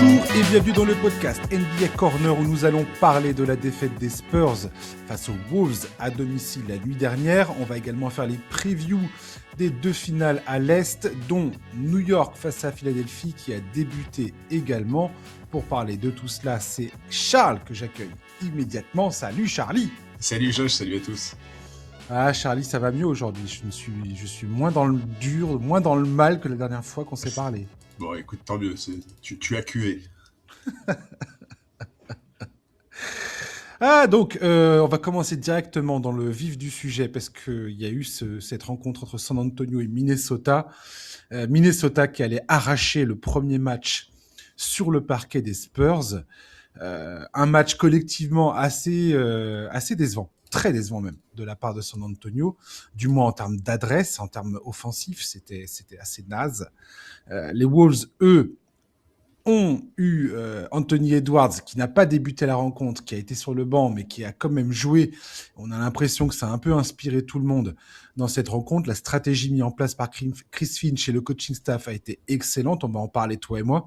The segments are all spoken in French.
Bonjour et bienvenue dans le podcast NBA Corner où nous allons parler de la défaite des Spurs face aux Wolves à domicile la nuit dernière. On va également faire les previews des deux finales à l'Est, dont New York face à Philadelphie qui a débuté également. Pour parler de tout cela, c'est Charles que j'accueille immédiatement. Salut Charlie. Salut Josh, salut à tous. Ah Charlie, ça va mieux aujourd'hui. Je suis moins dans le dur, moins dans le mal que la dernière fois qu'on s'est parlé. Bon, écoute, tant mieux, tu as cué. Donc, on va commencer directement dans le vif du sujet parce qu'il y a eu cette rencontre entre San Antonio et Minnesota. Minnesota qui allait arracher le premier match sur le parquet des Spurs. Un match collectivement assez décevant, très décevant même, de la part de San Antonio, du moins en termes d'adresse, en termes offensifs, c'était assez naze. Les Wolves, eux, ont eu Anthony Edwards qui n'a pas débuté la rencontre, qui a été sur le banc, mais qui a quand même joué. On a l'impression que ça a un peu inspiré tout le monde dans cette rencontre. La stratégie mise en place par Chris Finch et le coaching staff a été excellente. On va en parler, toi et moi.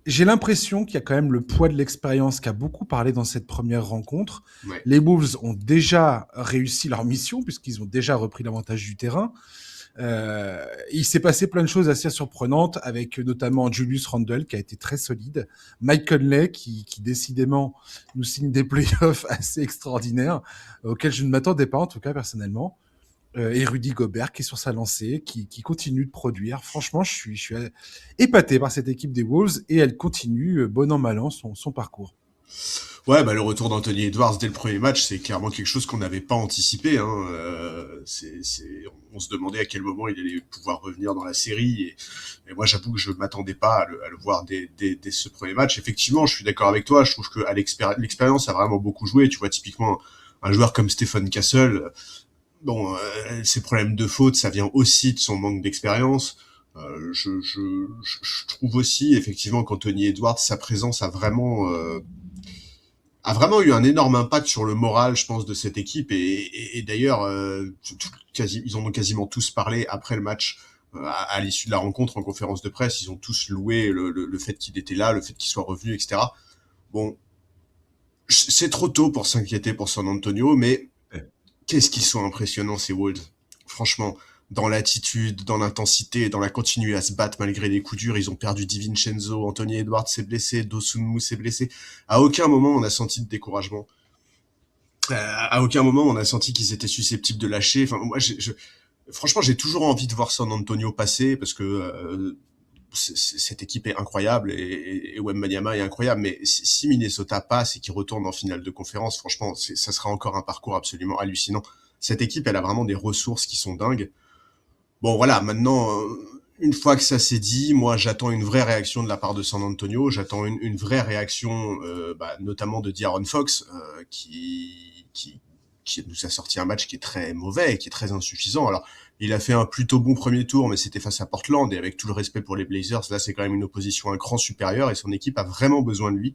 J'ai l'impression qu'il y a quand même le poids de l'expérience qui a beaucoup parlé dans cette première rencontre. Ouais. Les Wolves ont déjà réussi leur mission puisqu'ils ont déjà repris l'avantage du terrain. Il s'est passé plein de choses assez surprenantes avec notamment Julius Randle qui a été très solide, Mike Conley qui décidément nous signe des playoffs assez extraordinaires auxquels je ne m'attendais pas en tout cas personnellement, et Rudy Gobert qui est sur sa lancée, qui continue de produire. Franchement, je suis épaté par cette équipe des Wolves et elle continue bon an mal an son parcours. Ouais, le retour d'Anthony Edwards dès le premier match, c'est clairement quelque chose qu'on n'avait pas anticipé. On se demandait à quel moment il allait pouvoir revenir dans la série. Et moi, j'avoue que je m'attendais pas à le voir dès ce premier match. Effectivement, je suis d'accord avec toi. Je trouve que l'expérience a vraiment beaucoup joué. Tu vois, typiquement, un joueur comme Stephen Castle, ses problèmes de faute, ça vient aussi de son manque d'expérience. Je trouve aussi, effectivement, qu'Anthony Edwards, sa présence a vraiment eu un énorme impact sur le moral, je pense, de cette équipe. Et d'ailleurs, ils en ont quasiment tous parlé après le match, à l'issue de la rencontre en conférence de presse. Ils ont tous loué le fait qu'il était là, le fait qu'il soit revenu, etc. Bon, c'est trop tôt pour s'inquiéter pour San Antonio, mais qu'est-ce qu'ils sont impressionnants, ces Wolves. Franchement, dans l'attitude, dans l'intensité, dans la continuité à se battre malgré les coups durs. Ils ont perdu DiVincenzo, Anthony Edwards s'est blessé, Dosunmu s'est blessé. À aucun moment on a senti de découragement. À aucun moment on a senti qu'ils étaient susceptibles de lâcher. Enfin, moi, franchement, j'ai toujours envie de voir San Antonio passer parce que cette équipe est incroyable et Wembanyama est incroyable. Mais si Minnesota passe et qu'il retourne en finale de conférence, franchement, ça sera encore un parcours absolument hallucinant. Cette équipe, elle a vraiment des ressources qui sont dingues. Bon, voilà, maintenant, une fois que ça s'est dit, moi, j'attends une vraie réaction de la part de San Antonio. J'attends une vraie réaction, notamment de De'Aaron Fox, qui nous a sorti un match qui est très mauvais, qui est très insuffisant. Alors, il a fait un plutôt bon premier tour, mais c'était face à Portland, et avec tout le respect pour les Blazers, là, c'est quand même une opposition un cran supérieur, et son équipe a vraiment besoin de lui.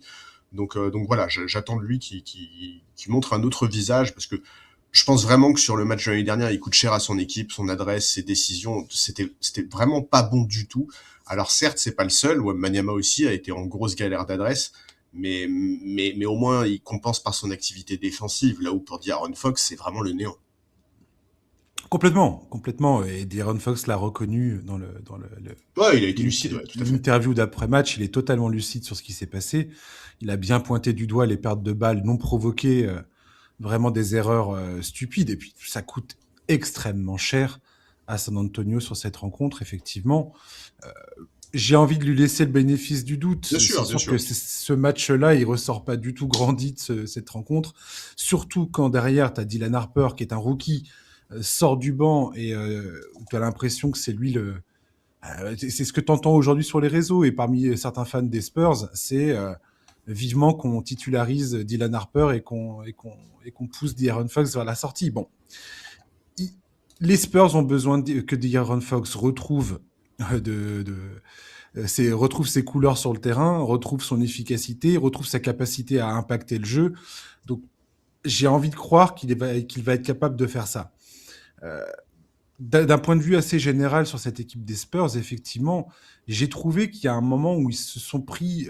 Donc voilà, j'attends de lui qui montre un autre visage, parce que je pense vraiment que sur le match de l'année dernière, il coûte cher à son équipe, son adresse, ses décisions, c'était vraiment pas bon du tout. Alors certes, c'est pas le seul, Wembanyama aussi a été en grosse galère d'adresse, mais au moins il compense par son activité défensive, là où pour De'Aaron Fox, c'est vraiment le néant. Complètement. Et De'Aaron Fox l'a reconnu dans Ouais, il a été lucide, ouais, tout à fait. l'interview d'après-match. Il est totalement lucide sur ce qui s'est passé. Il a bien pointé du doigt les pertes de balles non provoquées, vraiment des erreurs stupides. Et puis, ça coûte extrêmement cher à San Antonio sur cette rencontre, effectivement. J'ai envie de lui laisser le bénéfice du doute. Bien sûr, C'est bien sûr sûr. que ce match-là, il ressort pas du tout grandi de cette rencontre. Surtout quand derrière, tu as Dylan Harper, qui est un rookie, sort du banc et où tu as l'impression que c'est lui c'est ce que tu entends aujourd'hui sur les réseaux et parmi certains fans des Spurs, c'est vivement qu'on titularise Dylan Harper et qu'on pousse De'Aaron Fox vers la sortie. Bon, les Spurs ont besoin que De'Aaron Fox retrouve retrouve ses couleurs sur le terrain, retrouve son efficacité, retrouve sa capacité à impacter le jeu. Donc, j'ai envie de croire qu'il va être capable de faire ça. d'un point de vue assez général sur cette équipe des Spurs, effectivement, j'ai trouvé qu'il y a un moment où ils se sont pris,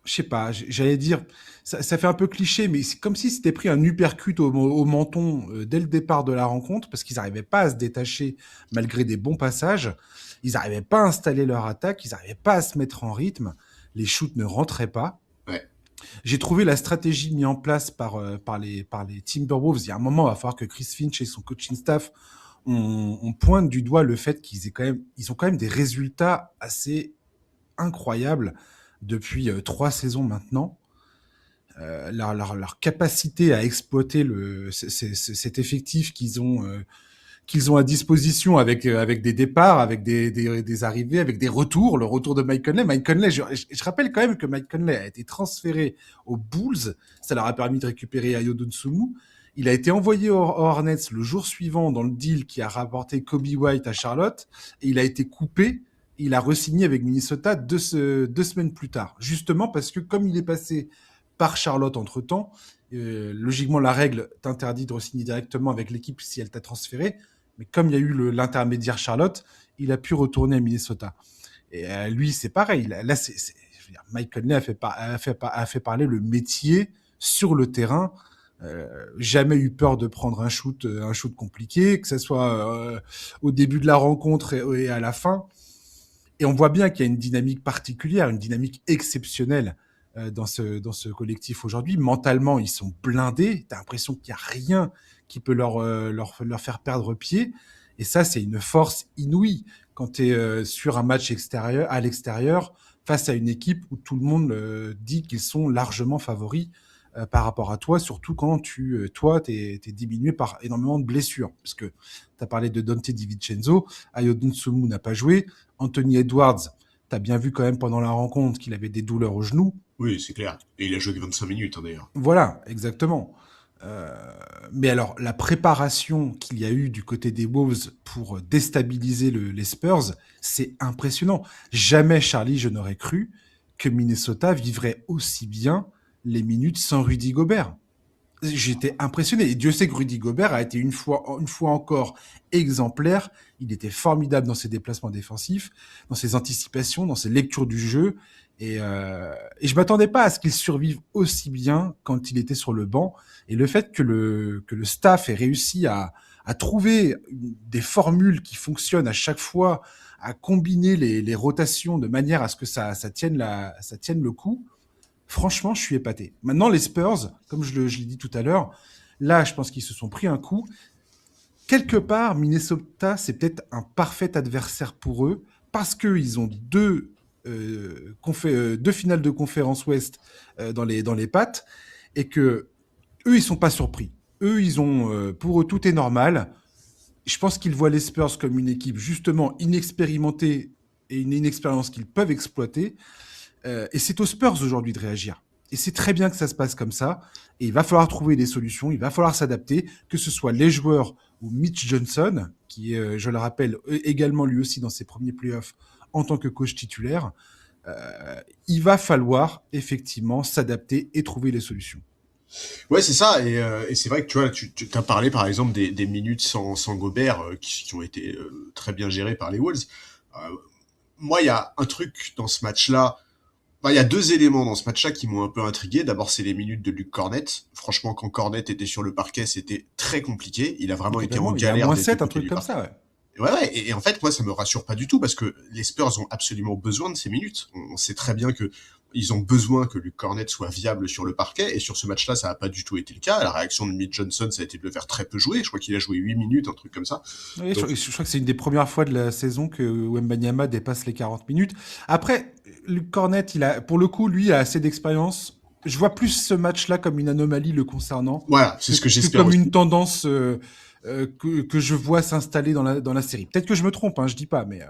je sais pas, j'allais dire, ça fait un peu cliché, mais c'est comme si c'était pris un uppercut au menton dès le départ de la rencontre, parce qu'ils n'arrivaient pas à se détacher malgré des bons passages. Ils n'arrivaient pas à installer leur attaque, ils n'arrivaient pas à se mettre en rythme. Les shoots ne rentraient pas. Ouais. J'ai trouvé la stratégie mise en place par les Timberwolves. Il y a un moment, il va falloir que Chris Finch et son coaching staff on pointe du doigt le fait ils ont quand même des résultats assez incroyables depuis 3 saisons maintenant. Leur capacité à exploiter cet effectif qu'ils ont à disposition avec des départs, avec des arrivées, avec des retours, le retour de Mike Conley. Mike Conley, je rappelle quand même que Mike Conley a été transféré aux Bulls, ça leur a permis de récupérer Ayo Dosunmu. Il a été envoyé aux Hornets le jour suivant dans le deal qui a rapporté Kobe White à Charlotte, et il a été coupé. Il a re-signé avec Minnesota 2 semaines plus tard, justement parce que comme il est passé par Charlotte entre-temps, logiquement la règle t'interdit de re-signer directement avec l'équipe si elle t'a transféré, mais comme il y a eu l'intermédiaire Charlotte, il a pu retourner à Minnesota. Et lui, c'est pareil. Là, je veux dire, Mike Conley a fait parler le métier sur le terrain. Jamais eu peur de prendre un shoot compliqué, que ce soit au début de la rencontre et à la fin. Et on voit bien qu'il y a une dynamique particulière, une dynamique exceptionnelle dans ce collectif aujourd'hui. Mentalement, ils sont blindés. Tu as l'impression qu'il n'y a rien qui peut leur faire perdre pied. Et ça, c'est une force inouïe quand tu es sur un match à l'extérieur face à une équipe où tout le monde dit qu'ils sont largement favoris par rapport à toi, surtout quand toi, tu es diminué par énormément de blessures. Parce que tu as parlé de Dante DiVincenzo, Ayo Dosunmu n'a pas joué, Anthony Edwards, tu as bien vu quand même pendant la rencontre qu'il avait des douleurs au genou. Oui, c'est clair. Et il a joué que 25 minutes, hein, d'ailleurs. Voilà, exactement. Euh, mais alors, la préparation qu'il y a eu du côté des Wolves pour déstabiliser les Spurs, c'est impressionnant. Jamais, Charlie, je n'aurais cru que Minnesota vivrait aussi bien les minutes sans Rudy Gobert. J'étais impressionné. Et Dieu sait que Rudy Gobert a été une fois encore exemplaire. Il était formidable dans ses déplacements défensifs, dans ses anticipations, dans ses lectures du jeu. Et je m'attendais pas à ce qu'il survive aussi bien quand il était sur le banc. Et le fait que le staff ait réussi à trouver des formules qui fonctionnent à chaque fois, à combiner les rotations de manière à ce que ça tienne le coup. Franchement, je suis épaté. Maintenant, les Spurs, comme je l'ai dit tout à l'heure, là, je pense qu'ils se sont pris un coup. Quelque part, Minnesota, c'est peut-être un parfait adversaire pour eux parce qu'ils ont deux finales de conférence Ouest dans les pattes et que eux, ils sont pas surpris. Eux, pour eux, tout est normal. Je pense qu'ils voient les Spurs comme une équipe justement inexpérimentée et une inexpérience qu'ils peuvent exploiter. Et c'est aux Spurs aujourd'hui de réagir. Et c'est très bien que ça se passe comme ça. Et il va falloir trouver des solutions, il va falloir s'adapter, que ce soit les joueurs ou Mitch Johnson, qui est, je le rappelle, également lui aussi dans ses premiers playoffs en tant que coach titulaire. Il va falloir effectivement s'adapter et trouver les solutions. Ouais, c'est ça. Et c'est vrai que tu vois, tu as parlé par exemple des minutes sans Gobert qui ont été très bien gérées par les Wolves. Euh, Moi, il y a un truc dans ce match-là. Bah, il y a deux éléments dans ce match-là qui m'ont un peu intrigué. D'abord, c'est les minutes de Luke Cornet. Franchement, quand Cornet était sur le parquet, c'était très compliqué. Il a vraiment été en Complètement. Il y a galère moins des deux 7, un côtés truc du comme parquet. ça, ouais. Ouais, et en fait, moi, ça me rassure pas du tout parce que les Spurs ont absolument besoin de ces minutes. On sait très bien que ils ont besoin que Luke Cornet soit viable sur le parquet, et sur ce match-là, ça n'a pas du tout été le cas. La réaction de Mitch Johnson, ça a été de le faire très peu jouer. Je crois qu'il a joué 8 minutes, un truc comme ça. Oui, Donc, je crois que c'est une des premières fois de la saison que Wembanyama dépasse les 40 minutes. Après, Luc Cornet, pour le coup, lui, a assez d'expérience. Je vois plus ce match-là comme une anomalie le concernant voilà, c'est que, ce que que j'espère comme aussi. une tendance que je vois s'installer dans la série. Peut-être que je me trompe, hein, je dis pas, mais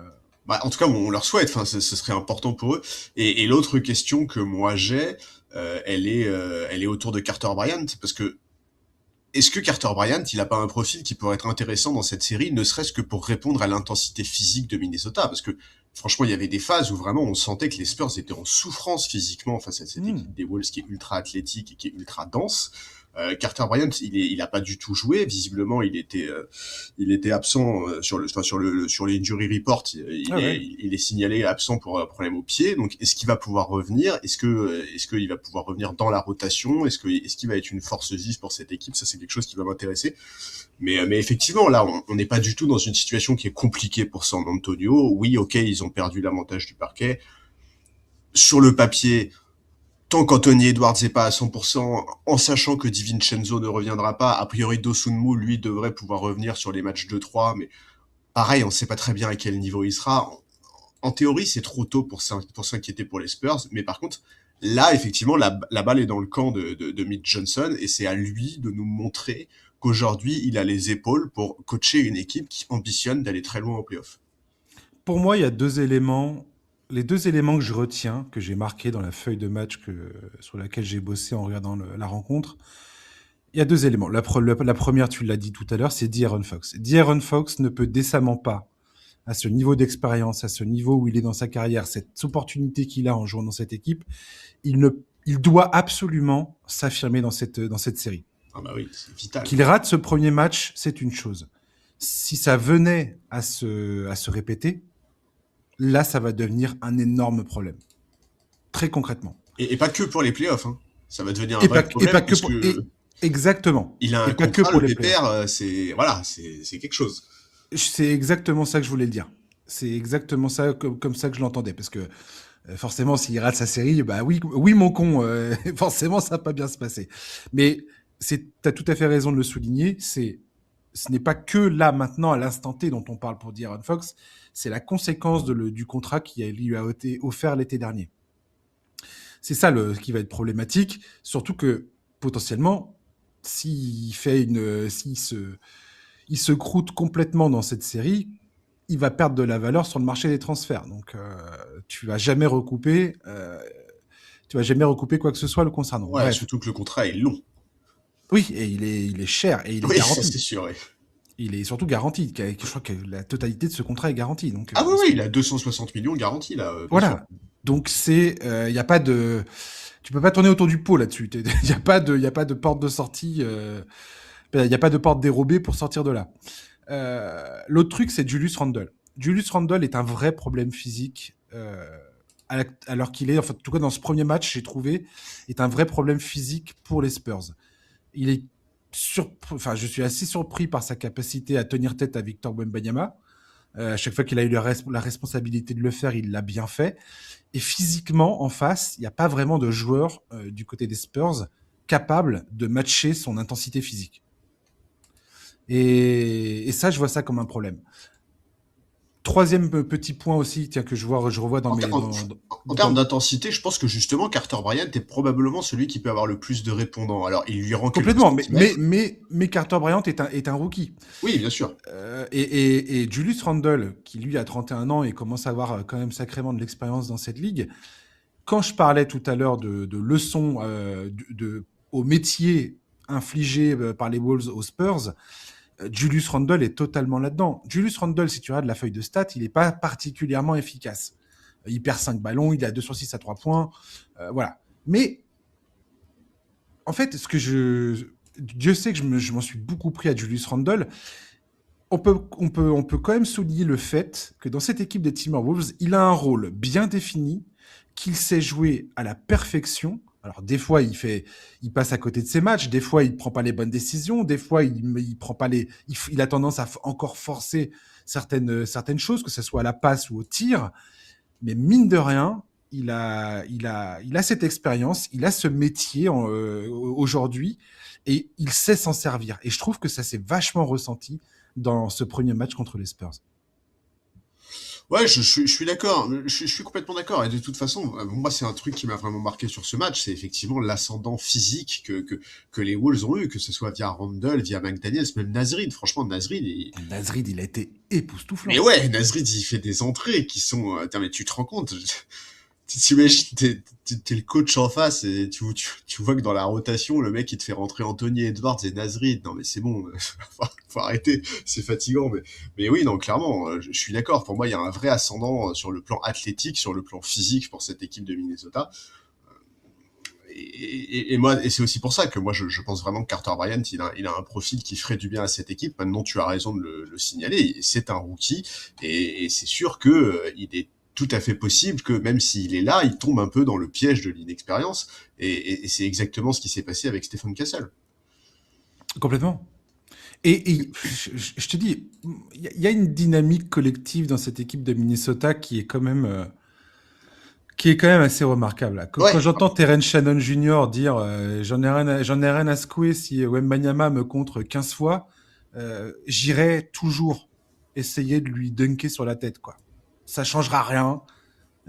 Bah, en tout cas, on leur souhaite. Enfin, ce serait important pour eux. Et l'autre question que moi j'ai, elle est autour de Carter Bryant, parce que est-ce que Carter Bryant, il a pas un profil qui pourrait être intéressant dans cette série, ne serait-ce que pour répondre à l'intensité physique de Minnesota? Parce que franchement, il y avait des phases où vraiment on sentait que les Spurs étaient en souffrance physiquement face à cette équipe des Wolves qui est ultra athlétique et qui est ultra dense. Carter Bryant, il a pas du tout joué. Visiblement, il était absent sur l'injury report. Ah ouais. Il est signalé absent pour un problème au pied. Donc, est-ce qu'il va pouvoir revenir? Est-ce qu'il va pouvoir revenir dans la rotation? Est-ce qu'il va être une force vive pour cette équipe? Ça, c'est quelque chose qui va m'intéresser. Mais effectivement, là, on n'est pas du tout dans une situation qui est compliquée pour San Antonio. Oui, ok, ils ont perdu l'avantage du parquet. Sur le papier, tant qu'Anthony Edwards n'est pas à 100%, en sachant que DiVincenzo ne reviendra pas, a priori Dosunmu, lui, devrait pouvoir revenir sur les matchs 2-3, mais pareil, on ne sait pas très bien à quel niveau il sera. En théorie, c'est trop tôt pour s'inquiéter pour les Spurs, mais par contre, là, effectivement, la balle est dans le camp de Mitch Johnson, et c'est à lui de nous montrer qu'aujourd'hui, il a les épaules pour coacher une équipe qui ambitionne d'aller très loin en playoff. Pour moi, il y a deux éléments. Les deux éléments que je retiens, que j'ai marqués dans la feuille de match sur laquelle j'ai bossé en regardant la rencontre, il y a deux éléments. La première, tu l'as dit tout à l'heure, c'est De'Aaron Fox. De'Aaron Fox ne peut décemment pas, à ce niveau d'expérience, à ce niveau où il est dans sa carrière, cette opportunité qu'il a en jouant dans cette équipe, il doit absolument s'affirmer dans cette série. Ah bah oui, c'est vital. Qu'il rate ce premier match, c'est une chose. Si ça venait à se répéter, là, ça va devenir un énorme problème. Très concrètement. Et pas que pour les playoffs, hein. Ça va devenir un Et vrai pas, problème et pas que parce pour, que exactement. il a Et un pas que contrat, pour le les playoffs. pépère, c'est quelque chose. C'est exactement ça que je voulais le dire. C'est exactement ça, comme ça que je l'entendais. Parce que forcément, s'il rate sa série, bah oui, oui mon con, forcément, ça va pas bien se passer. Mais t'as tout à fait raison de le souligner. Ce n'est pas que là, maintenant, à l'instant T dont on parle pour De'Aaron Fox, c'est la conséquence du contrat lui a été offert l'été dernier. C'est ça qui va être problématique, surtout que potentiellement, s'il se croûte complètement dans cette série, il va perdre de la valeur sur le marché des transferts. Donc, tu vas jamais recouper quoi que ce soit le concernant. Ouais, Bref. surtout que le contrat est long. Oui, et il est cher et il est Oui, ça garanti. c'est sûr. Ouais. Il est surtout garanti. Je crois que la totalité de ce contrat est garantie. Donc, Ah oui, oui, il a 260 millions garantis là, bien sûr. voilà. Donc il y a pas de, tu peux pas tourner autour du pot là-dessus. Il y a pas de porte de sortie. Il y a pas de porte dérobée pour sortir de là. L'autre truc, c'est Julius Randle. Julius Randle est un vrai problème physique. Alors qu'il est, en tout cas dans ce premier match, j'ai trouvé, est un vrai problème physique pour les Spurs. Il est je suis assez surpris par sa capacité à tenir tête à Victor Wembanyama. À chaque fois qu'il a eu la responsabilité de le faire, il l'a bien fait. Et physiquement, en face, il n'y a pas vraiment de joueur du côté des Spurs capable de matcher son intensité physique. Et ça, je vois ça comme un problème. Troisième petit point aussi, tiens, que je revois dans En termes d'intensité, je pense que justement Carter Bryant est probablement celui qui peut avoir le plus de répondants. Alors, il lui rend quelques complètement, centimètres. mais Carter Bryant est un rookie. Oui, bien sûr. Et Julius Randle, qui lui a 31 ans et commence à avoir quand même sacrément de l'expérience dans cette ligue, quand je parlais tout à l'heure de leçons au métier infligé par les Wolves aux Spurs, Julius Randle est totalement là-dedans. Julius Randle, si tu regardes la feuille de stats, il n'est pas particulièrement efficace. Il perd 5 ballons, il a 2 sur 6 à 3 points. Voilà. Mais, en fait, Dieu sait que je m'en suis beaucoup pris à Julius Randle. On peut quand même souligner le fait que dans cette équipe des Timberwolves, il a un rôle bien défini, qu'il sait jouer à la perfection. Alors des fois il passe à côté de ses matchs, des fois il prend pas les bonnes décisions, des fois il prend pas il a tendance à encore forcer certaines choses, que ce soit à la passe ou au tir. Mais mine de rien, il a cette expérience, il a ce métier aujourd'hui et il sait s'en servir. Et je trouve que ça s'est vachement ressenti dans ce premier match contre les Spurs. Ouais, je suis d'accord. Je suis complètement d'accord. Et de toute façon, moi, c'est un truc qui m'a vraiment marqué sur ce match. C'est effectivement l'ascendant physique que les Wolves ont eu, que ce soit via Randle, via McDaniels, même Nasrid. Franchement, Nasrid, Nasrid, il a été époustouflant. mais ouais, Nasrid, il fait des entrées qui sont, attends, mais tu te rends compte? T'imagines, t'es le coach en face et tu vois que dans la rotation, le mec, il te fait rentrer Anthony Edwards et Nasrid. Non, mais c'est bon, faut arrêter, c'est fatigant. Mais oui, non, clairement, je suis d'accord. Pour moi, il y a un vrai ascendant sur le plan athlétique, sur le plan physique pour cette équipe de Minnesota. moi, et c'est aussi pour ça que moi, je pense vraiment que Carter Bryant, il a un profil qui ferait du bien à cette équipe. Maintenant, tu as raison de le signaler. C'est un rookie, et c'est sûr que il est tout à fait possible que même s'il est là, il tombe un peu dans le piège de l'inexpérience. Et c'est exactement ce qui s'est passé avec Stephen Castle. Complètement. Et je te dis, il y a une dynamique collective dans cette équipe de Minnesota qui est quand même assez remarquable. Là. Quand Ouais, j'entends Terence Shannon Jr. dire j'en ai rien à secouer si Wembanyama me contre 15 fois, j'irai toujours essayer de lui dunker sur la tête. Quoi. Ça changera rien.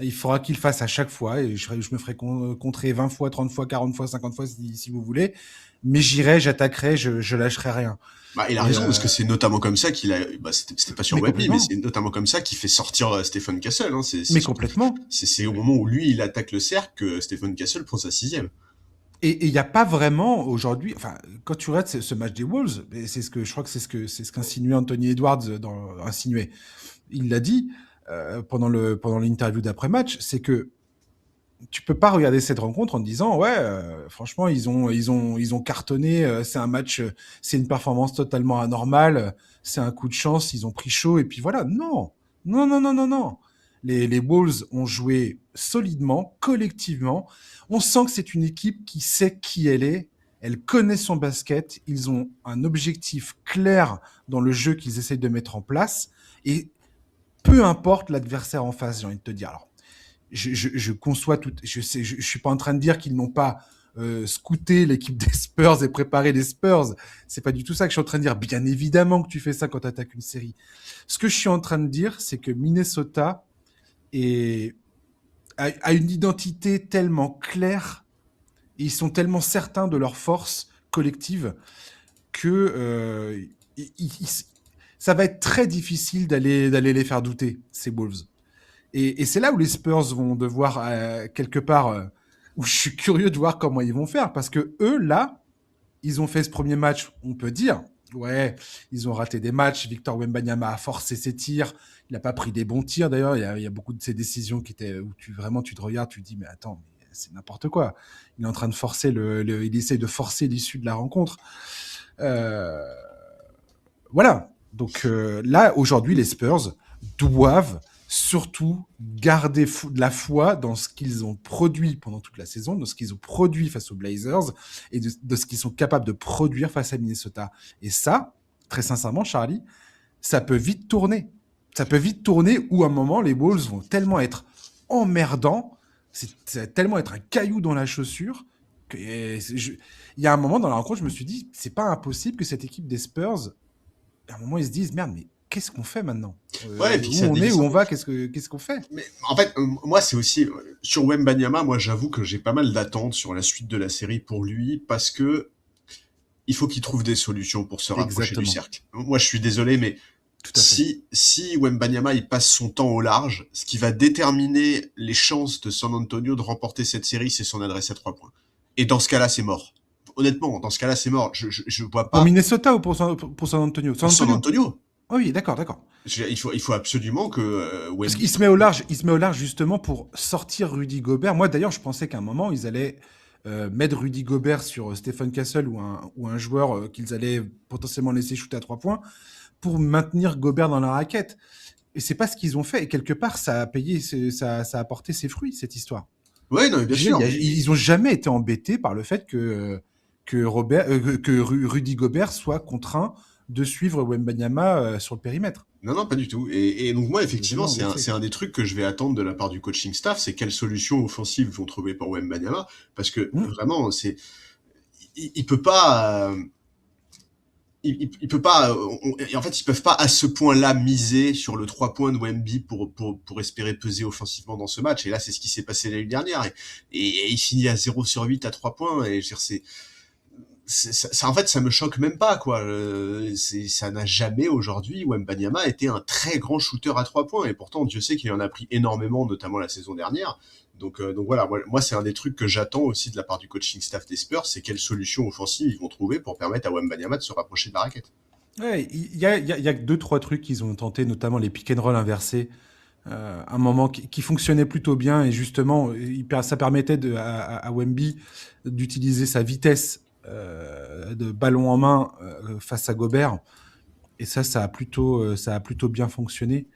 Il faudra qu'il fasse à chaque fois et je me ferai contrer 20 fois, 30 fois, 40 fois, 50 fois si vous voulez. Mais j'irai, j'attaquerai, je lâcherai rien. bah, il a Et raison, parce que c'est notamment comme ça qu'il a, bah, c'était pas sur mais Wemby, mais complètement. c'est notamment comme ça qu'il fait sortir Stephen Castle, hein. Mais complètement. C'est au moment où lui, il attaque le cercle que Stephen Castle prend sa 6e. Et il n'y a pas vraiment aujourd'hui, enfin, quand tu regardes ce match des Wolves, et c'est ce que je crois que c'est ce qu'insinuait Anthony Edwards insinué. Il l'a dit pendant l'interview d'après-match, c'est que tu peux pas regarder cette rencontre en te disant ouais, franchement ils ont cartonné, c'est un match, c'est une performance totalement anormale, c'est un coup de chance, ils ont pris chaud et puis voilà. Non, non, non, non, non, non. Les Wolves ont joué solidement, collectivement. On sent que c'est une équipe qui sait qui elle est. Elle connaît son basket. Ils ont un objectif clair dans le jeu qu'ils essayent de mettre en place. Et peu importe l'adversaire en face, j'ai envie de te dire. Alors, je conçois tout. Je suis pas en train de dire qu'ils n'ont pas scouté l'équipe des Spurs et préparé les Spurs. C'est pas du tout ça que je suis en train de dire. Bien évidemment que tu fais ça quand tu attaques une série. Ce que je suis en train de dire, c'est que Minnesota a une identité tellement claire et ils sont tellement certains de leur force collective que ça va être très difficile d'aller les faire douter, ces Wolves. Et c'est là où les Spurs vont devoir, quelque part, où je suis curieux de voir comment ils vont faire. Parce que eux, là, ils ont fait ce premier match, on peut dire. Ouais, ils ont raté des matchs. Victor Wembanyama a forcé ses tirs. Il n'a pas pris des bons tirs. D'ailleurs, il y a beaucoup de ces décisions qui étaient où tu te regardes, tu te dis, mais attends, mais c'est n'importe quoi. Il est en train de forcer il essaye de forcer l'issue de la rencontre. Euh, voilà. Donc là, aujourd'hui, les Spurs doivent surtout garder de la foi dans ce qu'ils ont produit pendant toute la saison, dans ce qu'ils ont produit face aux Blazers et de ce qu'ils sont capables de produire face à Minnesota. Et ça, très sincèrement, Charlie, ça peut vite tourner. Ça peut vite tourner où à un moment, les Wolves vont tellement être emmerdants, ça va tellement être un caillou dans la chaussure, il y a un moment dans la rencontre, je me suis dit, c'est pas impossible que cette équipe des Spurs, à un moment, ils se disent, merde, mais qu'est-ce qu'on fait maintenant Ouais, et puis où ça on est, où dévisse. on va, qu'est-ce qu'on fait? Mais en fait, moi, c'est aussi sur Wembanyama. Moi, j'avoue que j'ai pas mal d'attentes sur la suite de la série pour lui, parce que il faut qu'il trouve des solutions pour se rapprocher du Exactement, cercle. Moi, je suis désolé, mais tout à fait. si Wembanyama il passe son temps au large, ce qui va déterminer les chances de San Antonio de remporter cette série, c'est son adresse à 3 points. Et dans ce cas-là, c'est mort. Honnêtement, dans ce cas-là, c'est mort. Je vois Pour pas Minnesota ou pour San Antonio? San pour San Antonio. Antonio. Oh oui, d'accord, d'accord. Il faut absolument que Parce Wemby qu'il se met au large, il se met au large justement pour sortir Rudy Gobert. Moi, d'ailleurs, je pensais qu'à un moment, ils allaient mettre Rudy Gobert sur Stephen Castle ou un joueur qu'ils allaient potentiellement laisser shooter à 3 points pour maintenir Gobert dans la raquette. Et c'est pas ce qu'ils ont fait. Et quelque part, ça a payé, ça a porté ses fruits, cette histoire. Ouais, non, mais bien Je veux sûr, dire, mais ils ont jamais été embêtés par le fait que Rudy Gobert soit contraint de suivre Wembanyama sur le périmètre. non, non, pas du tout. Et donc moi, Ils ont jamais effectivement, embêté. c'est un des trucs que je vais attendre de la part du coaching staff, c'est quelles solutions offensives ils vont trouver pour Wembanyama, parce que Mmh. vraiment, il peut pas, il peut pas, et en fait, ils peuvent pas à ce point-là miser sur le 3 points de Wemby pour espérer peser offensivement dans ce match. Et là, c'est ce qui s'est passé l'année dernière. Et il finit à 0 sur 8 à 3 points. Et je veux dire, en fait, ça me choque même pas, quoi. Ça n'a jamais aujourd'hui, Wembanyama été un très grand shooter à 3 points. Et pourtant, Dieu sait qu'il en a pris énormément, notamment la saison dernière. Donc voilà, moi c'est un des trucs que j'attends aussi de la part du coaching staff des Spurs, c'est quelles solutions offensives ils vont trouver pour permettre à Wembanyama de se rapprocher de la raquette. Ouais, il y a deux, trois trucs qu'ils ont tenté, notamment les pick and roll inversés. un moment qui fonctionnait plutôt bien et justement, ça permettait à Wemby d'utiliser sa vitesse de ballon en main face à Gobert. Et ça a plutôt bien fonctionné.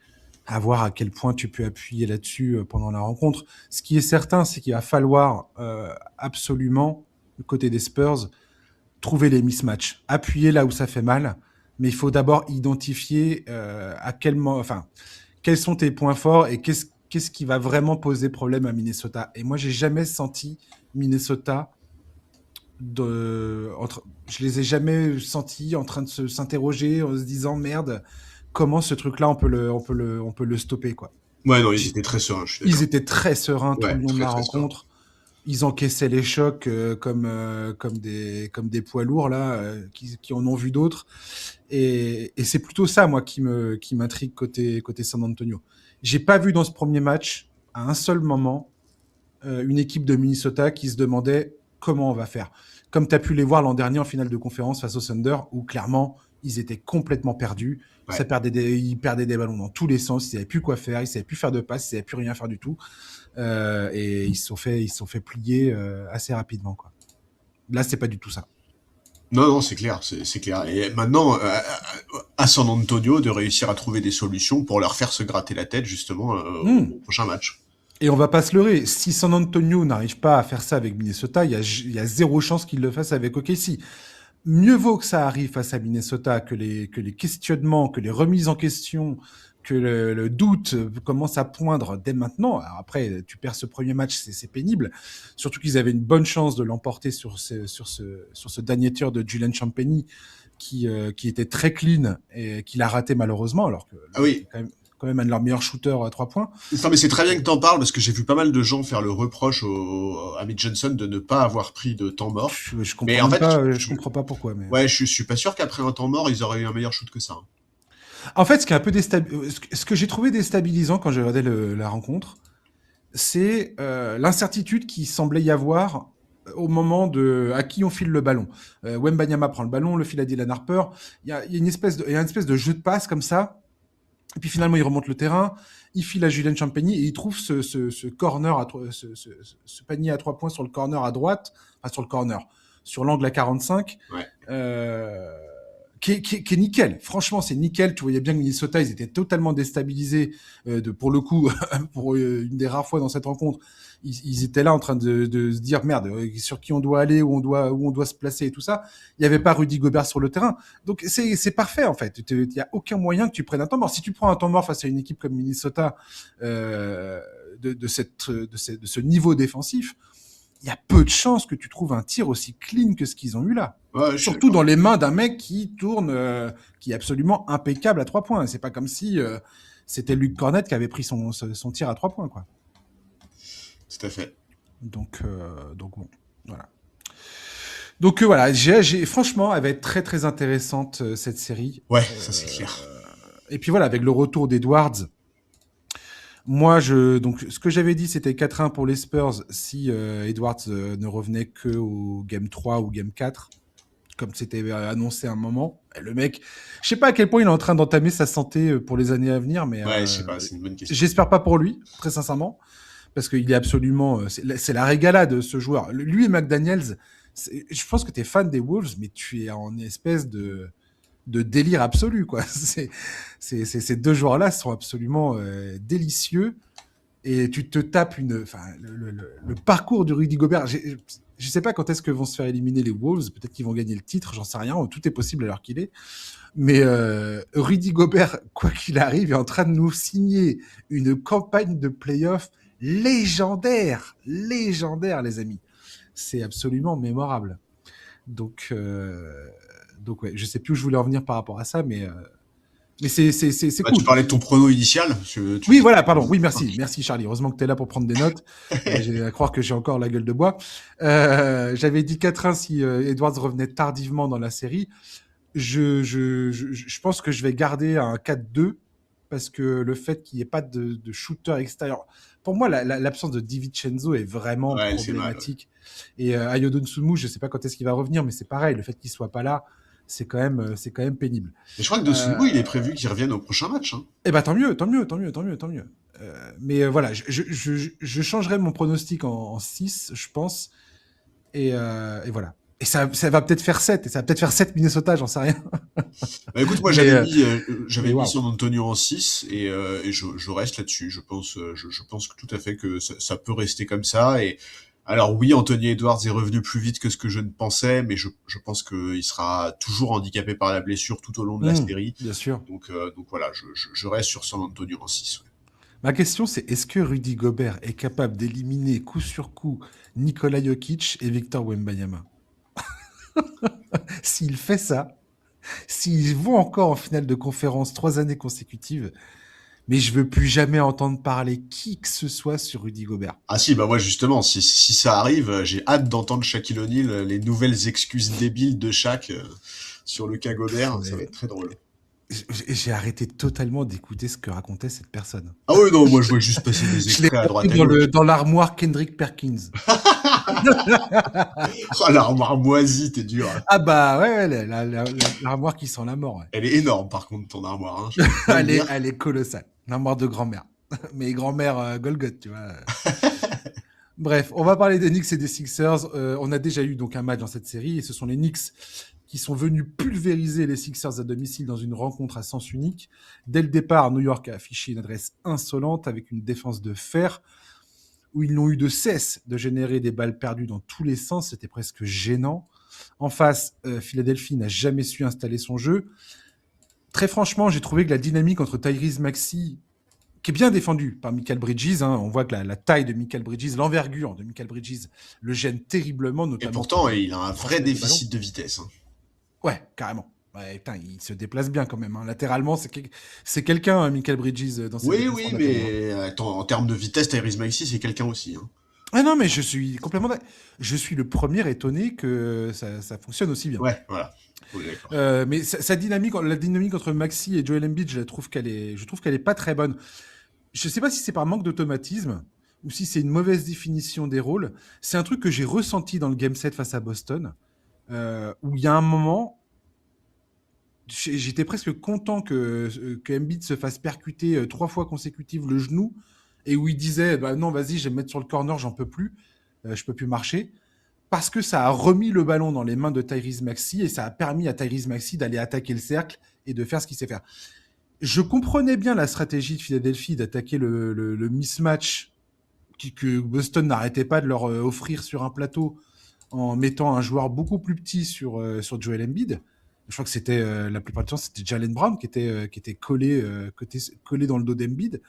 À voir à quel point tu peux appuyer là-dessus pendant la rencontre. Ce qui est certain, c'est qu'il va falloir absolument, du côté des Spurs, trouver les mismatchs, appuyer là où ça fait mal, mais il faut d'abord identifier quels sont tes points forts et qu'est-ce qui va vraiment poser problème à Minnesota. Et moi, j'ai jamais senti Minnesota je les ai jamais sentis en train de s'interroger, en se disant merde, comment ce truc-là on peut le stopper quoi. Ouais, non, ils étaient très sereins, je suis Ils d'accord. étaient très sereins tout Ouais, le long de très la très sereins. rencontre. Ils encaissaient les chocs comme des poids lourds là, qui en ont vu d'autres. Et c'est plutôt ça moi qui m'intrigue côté San Antonio. J'ai pas vu dans ce premier match à un seul moment une équipe de Minnesota qui se demandait comment on va faire. Comme tu as pu les voir l'an dernier en finale de conférence face au Thunder, où clairement, ils étaient complètement perdus. Ouais. Ils perdaient des ballons dans tous les sens. Ils savaient plus quoi faire. Ils savaient plus faire de passes. Ils savaient plus rien faire du tout. Et ils se sont fait plier assez rapidement, quoi. Là, c'est pas du tout ça. Non, non, c'est clair, c'est clair. Et maintenant, à San Antonio, de réussir à trouver des solutions pour leur faire se gratter la tête, justement, Hmm. au prochain match. Et on va pas se leurrer. Si San Antonio n'arrive pas à faire ça avec Minnesota, il y a zéro chance qu'il le fasse avec OKC. Mieux vaut que ça arrive face à Minnesota, que les questionnements, que les remises en question, que le doute commence à poindre dès maintenant. Alors après, tu perds ce premier match, c'est pénible. Surtout qu'ils avaient une bonne chance de l'emporter sur ce dernier tir de Julian Champagny qui était très clean et qu'il a raté malheureusement, alors que le Ah mec est oui. quand même un de leurs meilleurs shooters à 3 points. Non, mais c'est très bien que t'en parles parce que j'ai vu pas mal de gens faire le reproche à Mitch Johnson de ne pas avoir pris de temps mort. Je Mais comprends en même fait, pas, je comprends pas pourquoi. Mais ouais, je suis pas sûr qu'après un temps mort, ils auraient eu un meilleur shoot que ça, hein. en fait, ce que j'ai trouvé déstabilisant quand j'ai regardé la rencontre, c'est l'incertitude qui semblait y avoir au moment de à qui on file le ballon. Wembanyama prend le ballon, le file à Dylan Harper. Il y a il y a une espèce de jeu de passe comme ça. Et puis finalement, il remonte le terrain, il file à Julian Champagny et il trouve ce corner, ce panier à 3 points sur le corner à droite, enfin sur le corner, sur l'angle à 45. Ouais. Euh, qui est nickel. Franchement, c'est nickel. Tu voyais bien que Minnesota, ils étaient totalement déstabilisés. Pour le coup, pour une des rares fois dans cette rencontre, ils étaient là en train de se dire merde, sur qui on doit aller, où on doit se placer et tout ça. Il n'y avait pas Rudy Gobert sur le terrain. Donc c'est parfait en fait. Il n'y a aucun moyen que tu prennes un temps mort. Si tu prends un temps mort face à une équipe comme Minnesota de ce niveau défensif, il y a peu de chances que tu trouves un tir aussi clean que ce qu'ils ont eu là. Ouais, je suis Surtout d'accord. dans les mains d'un mec qui tourne, qui est absolument impeccable à 3 points. C'est pas comme si c'était Luc Cornette qui avait pris son tir à 3 points, quoi. Tout à fait. Donc bon, voilà. Donc voilà, franchement, elle va être très très intéressante cette série. Ouais, ça c'est clair. Et puis voilà, avec le retour d'Edwards, donc ce que j'avais dit, c'était 4-1 pour les Spurs si Edwards ne revenait que au Game 3 ou Game 4, comme c'était annoncé à un moment. Et le mec, je sais pas à quel point il est en train d'entamer sa santé pour les années à venir, mais Ouais, je sais pas, c'est une bonne question. j'espère pas pour lui, très sincèrement, parce qu'il est absolument, c'est la régalade ce joueur. Lui et McDaniels, je pense que tu es fan des Wolves, mais tu es en espèce de délire absolu, quoi. Ces deux joueurs-là sont absolument délicieux. Et tu te tapes le parcours de Rudy Gobert. Je sais pas quand est-ce que vont se faire éliminer les Wolves. Peut-être qu'ils vont gagner le titre, j'en sais rien. Tout est possible à l'heure qu'il est. Mais Rudy Gobert, quoi qu'il arrive, est en train de nous signer une campagne de playoff légendaire. Légendaire, les amis. C'est absolument mémorable. Donc, ouais, je sais plus où je voulais en venir par rapport à ça, mais c'est Bah, tu cool. parlais de ton prono initial. Tu Oui, dis. voilà, pardon. Oui, merci. Merci, Charlie. Heureusement que tu es là pour prendre des notes. J'ai à croire que j'ai encore la gueule de bois. J'avais dit 4-1 si Edwards revenait tardivement dans la série. Je pense que je vais garder un 4-2 parce que le fait qu'il n'y ait pas de shooter extérieur. Pour moi, l'absence de DiVincenzo est vraiment Ouais, c'est mal. Ouais. problématique. Et Ayo Dosunmu, je ne sais pas quand est-ce qu'il va revenir, mais c'est pareil. Le fait qu'il ne soit pas là, c'est quand même pénible. Mais je crois que Dosunmu, il est prévu qu'il revienne au prochain match. Hein. Eh ben tant mieux, tant mieux, tant mieux, tant mieux, tant mieux. Mais voilà, je changerai mon pronostic en 6, je pense. Et voilà. Et ça va peut-être faire 7, et ça va peut-être faire 7 Minnesota, j'en sais rien. Bah, écoute, moi Mais, j'avais mis waouh. San Antonio en 6 et je reste là-dessus. Je pense que tout à fait que ça peut rester comme ça. Et alors oui, Anthony Edwards est revenu plus vite que ce que je ne pensais, mais je pense qu'il sera toujours handicapé par la blessure tout au long de la série. Bien sûr. Donc voilà, je reste sur San Antonio en 6. Ouais. Ma question, c'est est-ce que Rudy Gobert est capable d'éliminer coup sur coup Nikola Jokic et Victor Wembanyama? S'il fait ça, s'ils vont encore en finale de conférence 3 années consécutives, mais je veux plus jamais entendre parler qui que ce soit sur Rudy Gobert. Ah si, bah moi justement, si ça arrive, j'ai hâte d'entendre Shaquille O'Neal, les nouvelles excuses débiles de Shaq sur le cas Gobert, ça va être très drôle. J'ai arrêté totalement d'écouter ce que racontait cette personne. Ah oui, non, moi je vois juste passer des Je l'ai extraits à droite retenu à gauche. dans l'armoire Kendrick Perkins. Oh, l'armoire moisie, t'es dur. Hein. Ah bah ouais, l'armoire qui sent la mort. Ouais. Elle est énorme par contre, ton armoire, hein, je peux pas le dire. Elle est colossale. L'armoire de grand-mère. Mais grand-mère Golgoth, tu vois. Bref, on va parler des Knicks et des Sixers. On a déjà eu donc un match dans cette série et ce sont les Knicks qui sont venus pulvériser les Sixers à domicile dans une rencontre à sens unique. Dès le départ, New York a affiché une adresse insolente avec une défense de fer où ils n'ont eu de cesse de générer des balles perdues dans tous les sens. C'était presque gênant. En face, Philadelphie n'a jamais su installer son jeu. Très franchement, j'ai trouvé que la dynamique entre Tyrese Maxey, qui est bien défendu par Michael Bridges, hein, on voit que la taille de Michael Bridges, l'envergure de Michael Bridges le gêne terriblement, Et notamment pourtant, pour il a un vrai transmettre le ballon. déficit de vitesse. Hein. Ouais, carrément. Ouais, putain, il se déplace bien quand même. Hein. Latéralement, c'est quelqu'un, hein, Michael Bridges, dans ses Oui, déplacements oui, latéraux. Hein. mais attends, en termes de vitesse, Tyrese Maxey, c'est quelqu'un aussi. Hein. Ah non, mais je suis complètement. Je suis le premier étonné que ça fonctionne aussi bien. Ouais, voilà. Oui, d'accord. Mais sa dynamique, la dynamique entre Maxi et Joel Embiid, je trouve qu'elle est pas très bonne. Je sais pas si c'est par manque d'automatisme ou si c'est une mauvaise définition des rôles. C'est un truc que j'ai ressenti dans le game set face à Boston, où il y a un moment, j'étais presque content que Embiid se fasse percuter 3 fois consécutives le genou et où il disait bah non vas-y je vais me mettre sur le corner, j'en peux plus, je peux plus marcher parce que ça a remis le ballon dans les mains de Tyrese Maxey et ça a permis à Tyrese Maxey d'aller attaquer le cercle et de faire ce qu'il sait faire. Je comprenais bien la stratégie de Philadelphie d'attaquer le mismatch que Boston n'arrêtait pas de leur offrir sur un plateau en mettant un joueur beaucoup plus petit sur Joel Embiid. Je crois que c'était la plupart du temps c'était Jalen Brown qui était collé dans le dos d'Embiid.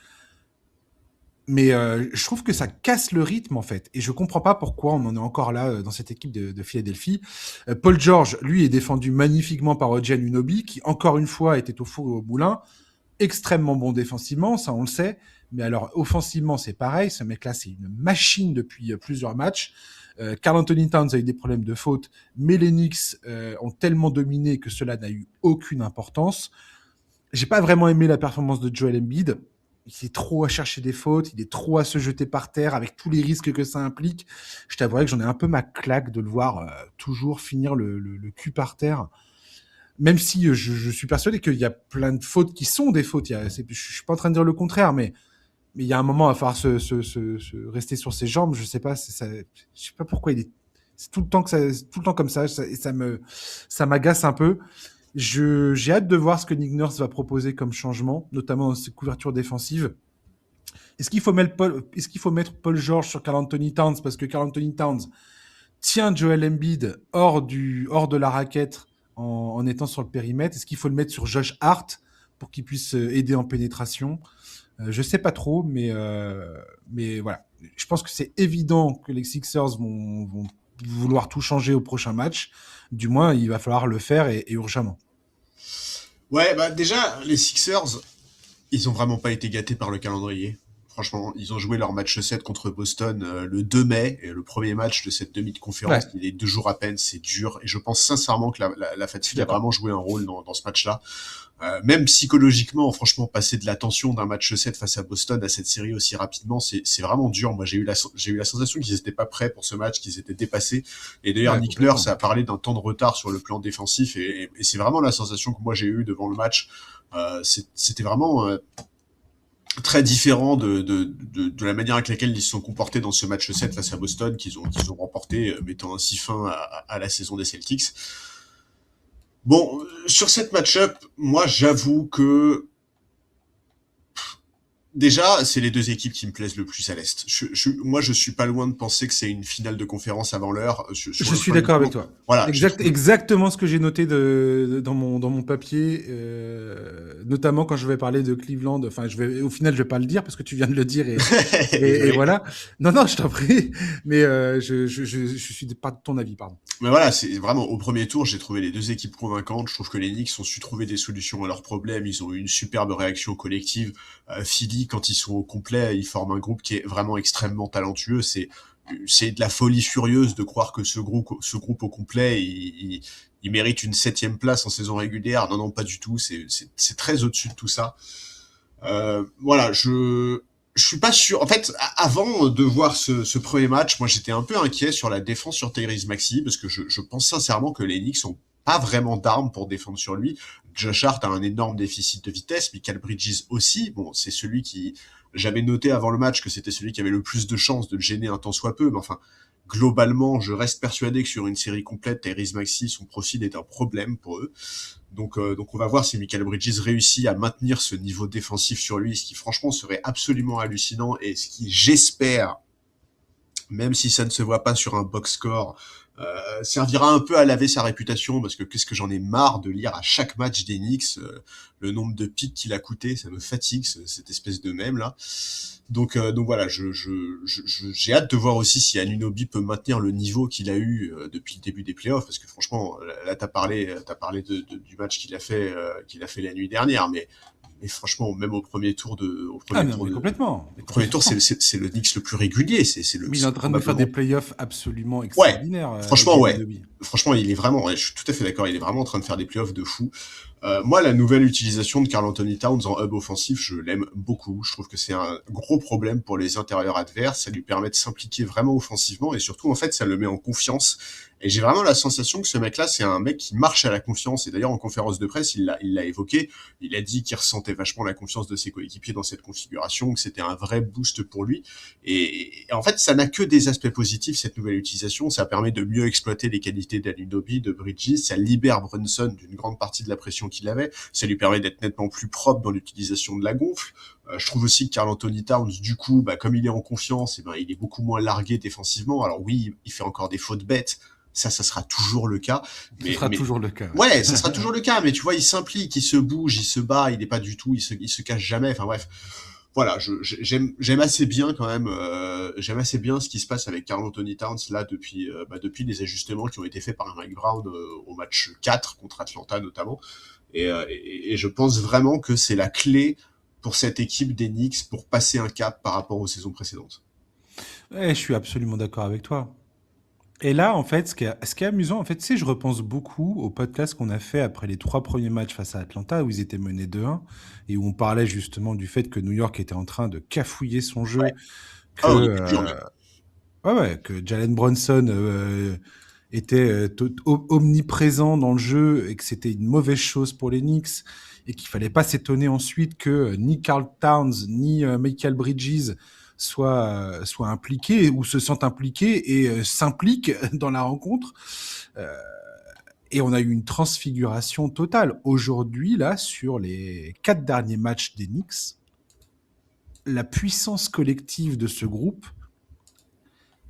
Mais je trouve que ça casse le rythme en fait. Et je comprends pas pourquoi on en est encore là dans cette équipe de Philadelphie. Paul George, lui, est défendu magnifiquement par OG Anunoby, qui encore une fois était au four et au moulin. Extrêmement bon défensivement, ça on le sait. Mais alors offensivement, c'est pareil. Ce mec-là, c'est une machine depuis plusieurs matchs. Karl Anthony Towns a eu des problèmes de faute, mais les Knicks ont tellement dominé que cela n'a eu aucune importance. J'ai pas vraiment aimé la performance de Joel Embiid. Il est trop à chercher des fautes, il est trop à se jeter par terre avec tous les risques que ça implique. Je t'avouerais que j'en ai un peu ma claque de le voir toujours finir le cul par terre. Même si je suis persuadé qu'il y a plein de fautes qui sont des fautes. Je suis pas en train de dire le contraire, mais il y a un moment à falloir se rester sur ses jambes. Je sais pas, je sais pas pourquoi il est. C'est tout le temps tout le temps comme ça, et ça m'agace un peu. J'ai hâte de voir ce que Nick Nurse va proposer comme changement, notamment dans ses couvertures défensives. Est-ce qu'il faut mettre Paul George sur Karl Anthony Towns parce que Karl Anthony Towns tient Joel Embiid hors de la raquette en étant sur le périmètre? Est-ce qu'il faut le mettre sur Josh Hart pour qu'il puisse aider en pénétration? Je sais pas trop, mais voilà. Je pense que c'est évident que les Sixers vont vouloir tout changer au prochain match. Du moins, il va falloir le faire et urgemment. Ouais, bah déjà, les Sixers, ils ont vraiment pas été gâtés par le calendrier. Franchement, ils ont joué leur match 7 contre Boston le 2 mai, et le premier match de cette demi de conférence. Ouais, Il est 2 jours à peine, c'est dur. Et je pense sincèrement que la je suis fatigue a d'accord. vraiment joué un rôle dans ce match-là. Même psychologiquement, franchement, passer de la tension d'un match 7 face à Boston à cette série aussi rapidement, c'est vraiment dur. Moi, j'ai eu la sensation qu'ils n'étaient pas prêts pour ce match, qu'ils étaient dépassés. Et d'ailleurs, Ouais, Nick Nurse complètement. a parlé d'un temps de retard sur le plan défensif, et c'est vraiment la sensation que moi j'ai eue devant le match. C'était vraiment très différent de la manière avec laquelle ils se sont comportés dans ce match 7 face à Boston, qu'ils ont remporté, mettant ainsi fin à la saison des Celtics. Bon, sur cette match-up, moi j'avoue que déjà, c'est les deux équipes qui me plaisent le plus à l'Est. Moi, je suis pas loin de penser que c'est une finale de conférence avant l'heure. Sur Je le suis premier d'accord avec tour, toi. voilà, j'ai trouvé. Exactement ce que j'ai noté dans mon papier, notamment quand je vais parler de Cleveland. Enfin, au final, je vais pas le dire parce que tu viens de le dire et Désolé. voilà. Non, non, je t'en prie. Mais je suis pas de ton avis, pardon. Mais voilà, c'est vraiment au premier tour, j'ai trouvé les deux équipes convaincantes. Je trouve que les Knicks ont su trouver des solutions à leurs problèmes. Ils ont eu une superbe réaction collective. Philly, quand ils sont au complet, ils forment un groupe qui est vraiment extrêmement talentueux. C'est de la folie furieuse de croire que ce groupe au complet, il mérite une 7e place en saison régulière. Non, non, pas du tout. C'est très au-dessus de tout ça. Voilà, je suis pas sûr. En fait, avant de voir ce premier match, moi j'étais un peu inquiet sur la défense sur Tyrese Maxey parce que je pense sincèrement que les Knicks ont pas vraiment d'armes pour défendre sur lui. Josh Hart a un énorme déficit de vitesse, Michael Bridges aussi. Bon, c'est celui qui j'avais noté avant le match que c'était celui qui avait le plus de chances de le gêner un tant soit peu, mais enfin globalement, je reste persuadé que sur une série complète, Tyrese Maxey, son profil est un problème pour eux. Donc on va voir si Michael Bridges réussit à maintenir ce niveau défensif sur lui, ce qui franchement serait absolument hallucinant et ce qui, j'espère, même si ça ne se voit pas sur un box score, servira un peu à laver sa réputation, parce que qu'est-ce que j'en ai marre de lire à chaque match des Knicks le nombre de pics qu'il a coûté, ça me fatigue cette espèce de mème là. Donc voilà, j'ai hâte de voir aussi si Anunoby peut maintenir le niveau qu'il a eu depuis le début des playoffs, parce que franchement, là t'as parlé du match qu'il a fait la nuit dernière, mais franchement, même Ah non, mais complètement. Mais au premier tour, complètement. c'est le Knicks le plus régulier, Mais il est c'est en train de nous faire des probablement. playoffs absolument Ouais, extraordinaires avec franchement, ouais. Anunoby. Franchement, il est vraiment, ouais, je suis tout à fait d'accord, il est vraiment en train de faire des playoffs de fou. Moi, la nouvelle utilisation de Karl Anthony Towns en hub offensif, je l'aime beaucoup. Je trouve que c'est un gros problème pour les intérieurs adverses. Ça lui permet de s'impliquer vraiment offensivement et surtout, en fait, ça le met en confiance. Et j'ai vraiment la sensation que ce mec-là, c'est un mec qui marche à la confiance. Et d'ailleurs, en conférence de presse, il l'a évoqué. Il a dit qu'il ressentait vachement la confiance de ses coéquipiers dans cette configuration, que c'était un vrai boost pour lui. Et en fait, ça n'a que des aspects positifs, cette nouvelle utilisation. Ça permet de mieux exploiter les qualités d'Anunoby, de Bridges. Ça libère Brunson d'une grande partie de la pression qu'il avait. Ça lui permet d'être nettement plus propre dans l'utilisation de la gonfle. Je trouve aussi que Karl Anthony Towns, du coup, comme il est en confiance, il est beaucoup moins largué défensivement. Alors oui, il fait encore des fautes bêtes. Ça sera toujours le cas. Ce sera Mais toujours le cas. ouais, ça sera toujours le cas. Mais tu vois, il s'implique, il se bouge, il se bat, il est pas du tout, il se cache jamais. Enfin bref, voilà, j'aime assez bien quand même, j'aime assez bien ce qui se passe avec Karl Anthony Towns là depuis les ajustements qui ont été faits par Mike Brown au match 4 contre Atlanta notamment. Et je pense vraiment que c'est la clé pour cette équipe des Knicks pour passer un cap par rapport aux saisons précédentes. Ouais, je suis absolument d'accord avec toi. Et là, en fait, ce qui est amusant, en fait, tu sais, je repense beaucoup au podcast qu'on a fait après les 3 premiers matchs face à Atlanta, où ils étaient menés 2-1, et où on parlait justement du fait que New York était en train de cafouiller son Ouais. jeu, que, Ah, on était dur même. ouais, ouais, que Jalen Brunson était omniprésent dans le jeu, et que c'était une mauvaise chose pour les Knicks, et qu'il fallait pas s'étonner ensuite que ni Karl Towns, ni Michael Bridges soient impliqués ou se sentent impliqués et s'impliquent dans la rencontre. Euh, et on a eu une transfiguration totale. Aujourd'hui, là, sur les 4 derniers matchs des Knicks, la puissance collective de ce groupe,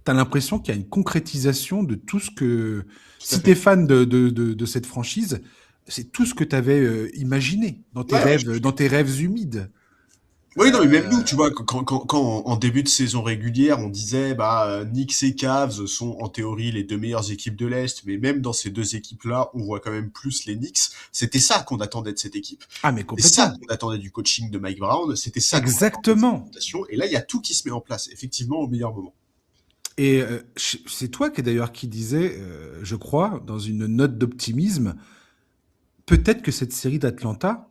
t'as l'impression qu'il y a une concrétisation de tout ce que... Tout à Si t'es fait. fan de cette franchise, c'est tout ce que t'avais imaginé Ouais, dans tes rêves humides. Oui, non, mais même nous, tu vois, quand en début de saison régulière, on disait, Knicks et Cavs sont en théorie les deux meilleures équipes de l'Est, mais même dans ces deux équipes-là, on voit quand même plus les Knicks. C'était ça qu'on attendait de cette équipe. Ah, mais C'était ça complètement. qu'on attendait du coaching de Mike Brown. C'était ça qu'on attendait de cette Exactement. rotation. Et là, il y a tout qui se met en place, effectivement, au meilleur moment. Et c'est toi qui d'ailleurs qui disais, je crois, dans une note d'optimisme, peut-être que cette série d'Atlanta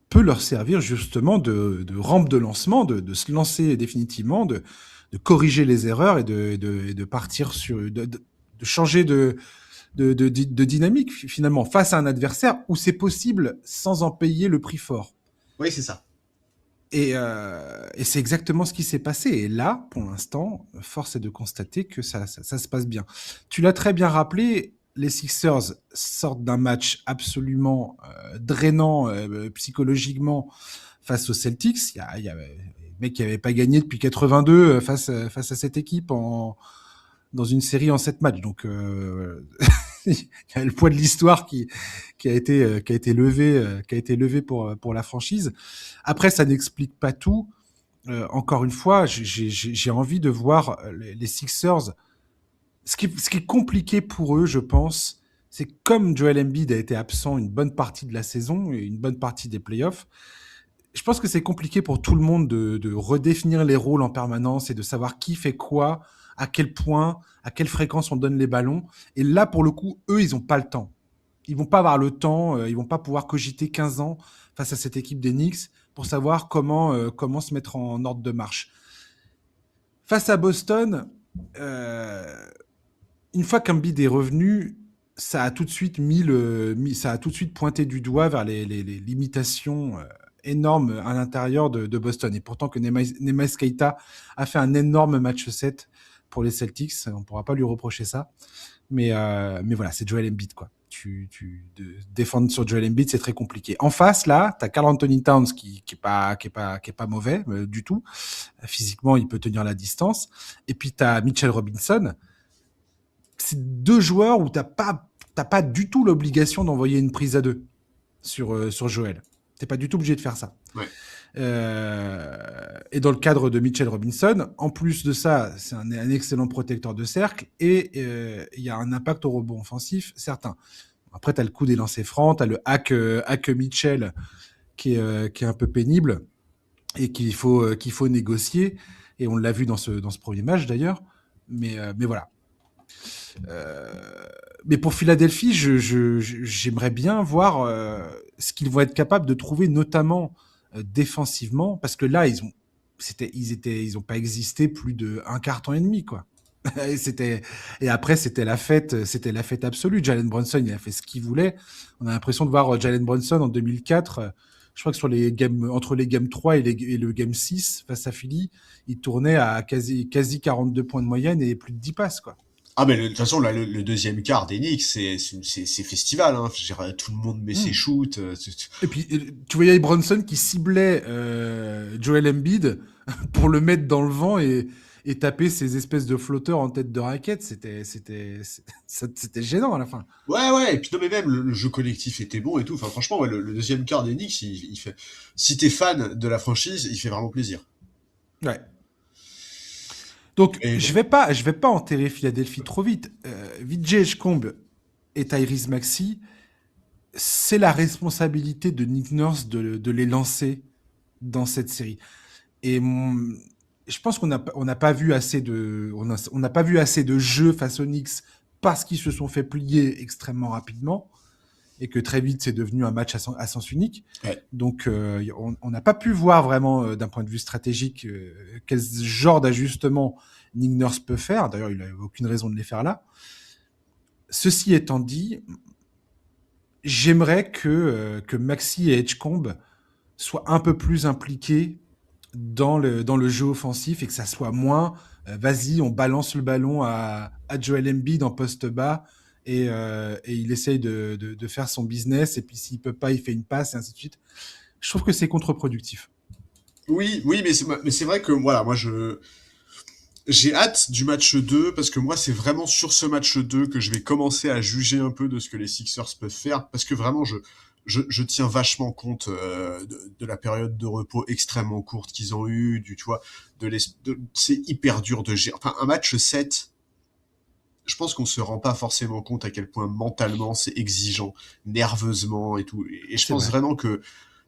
peut leur servir justement de rampe de lancement, de se lancer définitivement, de corriger les erreurs et de partir sur, de changer de dynamique finalement face à un adversaire où c'est possible sans en payer le prix fort. Oui, c'est ça. Et c'est exactement ce qui s'est passé. Et là, pour l'instant, force est de constater que ça se passe bien. Tu l'as très bien rappelé, les Sixers sortent d'un match absolument drainant psychologiquement face aux Celtics. Il y a les mecs qui n'avaient pas gagné depuis 82 face à cette équipe dans une série en 7 matchs. Donc, il y a le poids de l'histoire qui a été levé pour la franchise. Après, ça n'explique pas tout. Encore une fois, j'ai envie de voir les Sixers. Ce qui est compliqué pour eux, je pense, c'est comme Joel Embiid a été absent une bonne partie de la saison et une bonne partie des playoffs, je pense que c'est compliqué pour tout le monde de redéfinir les rôles en permanence et de savoir qui fait quoi, à quel point, à quelle fréquence on donne les ballons. Et là, pour le coup, eux, ils n'ont pas le temps. Ils vont pas avoir le temps, ils vont pas pouvoir cogiter 15 ans face à cette équipe des Knicks pour savoir comment se mettre en ordre de marche. Face à Boston, une fois qu'Embiid est revenu, ça a tout de suite ça a tout de suite pointé du doigt vers les limitations énormes à l'intérieur de Boston. Et pourtant que Nemes Keita a fait un énorme match 7 pour les Celtics, on ne pourra pas lui reprocher ça. Mais voilà, c'est Joel Embiid, quoi. Défendre sur Joel Embiid, c'est très compliqué. En face, là, t'as Karl Anthony Towns qui est pas mauvais du tout. Physiquement, il peut tenir la distance. Et puis t'as Mitchell Robinson. C'est deux joueurs où t'as pas du tout l'obligation d'envoyer une prise à deux sur Joel. T'es pas du tout obligé de faire ça. Ouais. Et dans le cadre de Mitchell Robinson, en plus de ça, c'est un excellent protecteur de cercle et il y a un impact au rebond offensif certain. Après, tu as le coup des lancers francs, tu as le hack Mitchell qui est un peu pénible et qu'il faut négocier. Et on l'a vu dans ce premier match d'ailleurs. Mais voilà. Mais pour Philadelphie, j'aimerais bien voir ce qu'ils vont être capables de trouver, notamment défensivement, parce que là, ils ont pas existé plus d'un quart temps et demi, quoi. Et après, c'était la fête absolue. Jalen Brunson, il a fait ce qu'il voulait. On a l'impression de voir Jalen Brunson en 2004. Je crois que entre les games 3 et le game 6 face à Philly, il tournait à quasi 42 points de moyenne et plus de 10 passes, quoi. Ah, mais de toute façon, là, le deuxième quart des Knicks, c'est festival, hein. Je veux dire, tout le monde met ses shoots. Et puis, tu voyais Bronson qui ciblait Joel Embiid pour le mettre dans le vent et taper ces espèces de flotteurs en tête de raquette. C'était gênant à la fin. Ouais, et puis non, mais même le jeu collectif était bon et tout. Enfin, franchement, ouais, le deuxième quart des Knicks, il fait. Si t'es fan de la franchise, il fait vraiment plaisir. Ouais. Donc, Et je vais pas enterrer Philadelphie trop vite. Vijay Eshkomb et Tyrese Maxey, c'est la responsabilité de Nick Nurse de les lancer dans cette série. Et je pense on n'a pas vu assez on n'a pas vu assez de jeux face aux Knicks parce qu'ils se sont fait plier extrêmement rapidement et que très vite c'est devenu un match à sens unique. ouais. Donc on n'a pas pu voir vraiment d'un point de vue stratégique quel genre d'ajustement Nick Nurse peut faire. D'ailleurs, il n'a aucune raison de les faire là. Ceci étant dit, j'aimerais que Maxi et Edgecombe soient un peu plus impliqués dans le jeu offensif et que ça soit moins vas-y, on balance le ballon à Joel Embiid en poste bas et il essaye de faire son business et puis s'il peut pas, il fait une passe et ainsi de suite. Je trouve que c'est contre-productif. Oui, mais c'est vrai que voilà, moi j'ai hâte du match 2 parce que moi c'est vraiment sur ce match 2 que je vais commencer à juger un peu de ce que les Sixers peuvent faire parce que vraiment je tiens vachement compte de la période de repos extrêmement courte qu'ils ont eue, tu vois, c'est hyper dur de gérer. Enfin, un match 7, je pense qu'on se rend pas forcément compte à quel point mentalement c'est exigeant, nerveusement et tout. Et je C'est pense vrai. vraiment que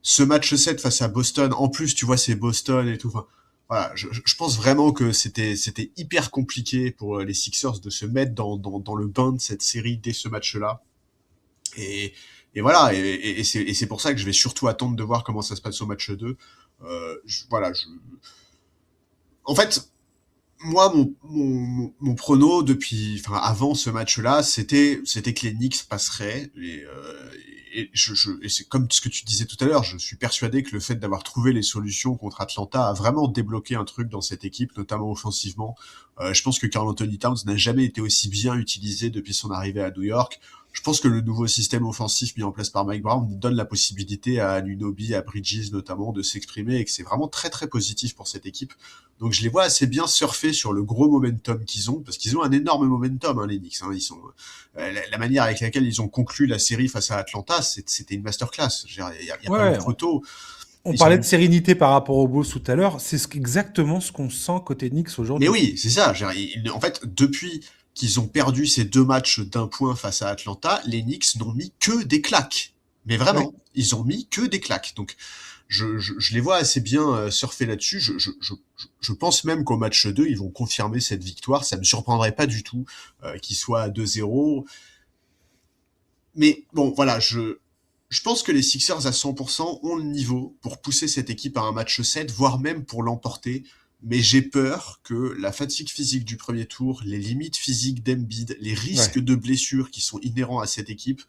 ce match 7 face à Boston, en plus, tu vois, c'est Boston et tout. Enfin, voilà, je pense vraiment que c'était hyper compliqué pour les Sixers de se mettre dans le bain de cette série dès ce match-là. Et, et voilà, et c'est pour ça que je vais surtout attendre de voir comment ça se passe au match 2. Voilà, en fait, moi, mon prono enfin, avant ce match-là, c'était que les Knicks passeraient. Et c'est comme ce que tu disais tout à l'heure, je suis persuadé que le fait d'avoir trouvé les solutions contre Atlanta a vraiment débloqué un truc dans cette équipe, notamment offensivement. Je pense que Karl Anthony Towns n'a jamais été aussi bien utilisé depuis son arrivée à New York. Je pense que le nouveau système offensif mis en place par Mike Brown donne la possibilité à Anunoby, à Bridges notamment, de s'exprimer et que c'est vraiment très très positif pour cette équipe. Donc je les vois assez bien surfer sur le gros momentum qu'ils ont, parce qu'ils ont un énorme momentum, hein, les Knicks. Hein, ils sont la manière avec laquelle ils ont conclu la série face à Atlanta, c'était une masterclass. Il y a pas eu Ouais, de photo. on Ils parlait de ont sérénité par rapport aux Bulls tout à l'heure. C'est exactement ce qu'on sent côté Knicks Mais aujourd'hui. oui, c'est ça. En fait, depuis qu'ils ont perdu ces 2 matchs d'un point face à Atlanta, les Knicks n'ont mis que des claques. Mais Oui. vraiment, ils ont mis que des claques. Donc, je les vois assez bien surfer là-dessus. Je pense même qu'au match 2, ils vont confirmer cette victoire. Ça me surprendrait pas du tout qu'ils soient à 2-0. Mais bon, voilà, je pense que les Sixers à 100% ont le niveau pour pousser cette équipe à un match 7, voire même pour l'emporter. Mais j'ai peur que la fatigue physique du premier tour, les limites physiques d'Embiid, les Ouais. risques de blessures qui sont inhérents à cette équipe,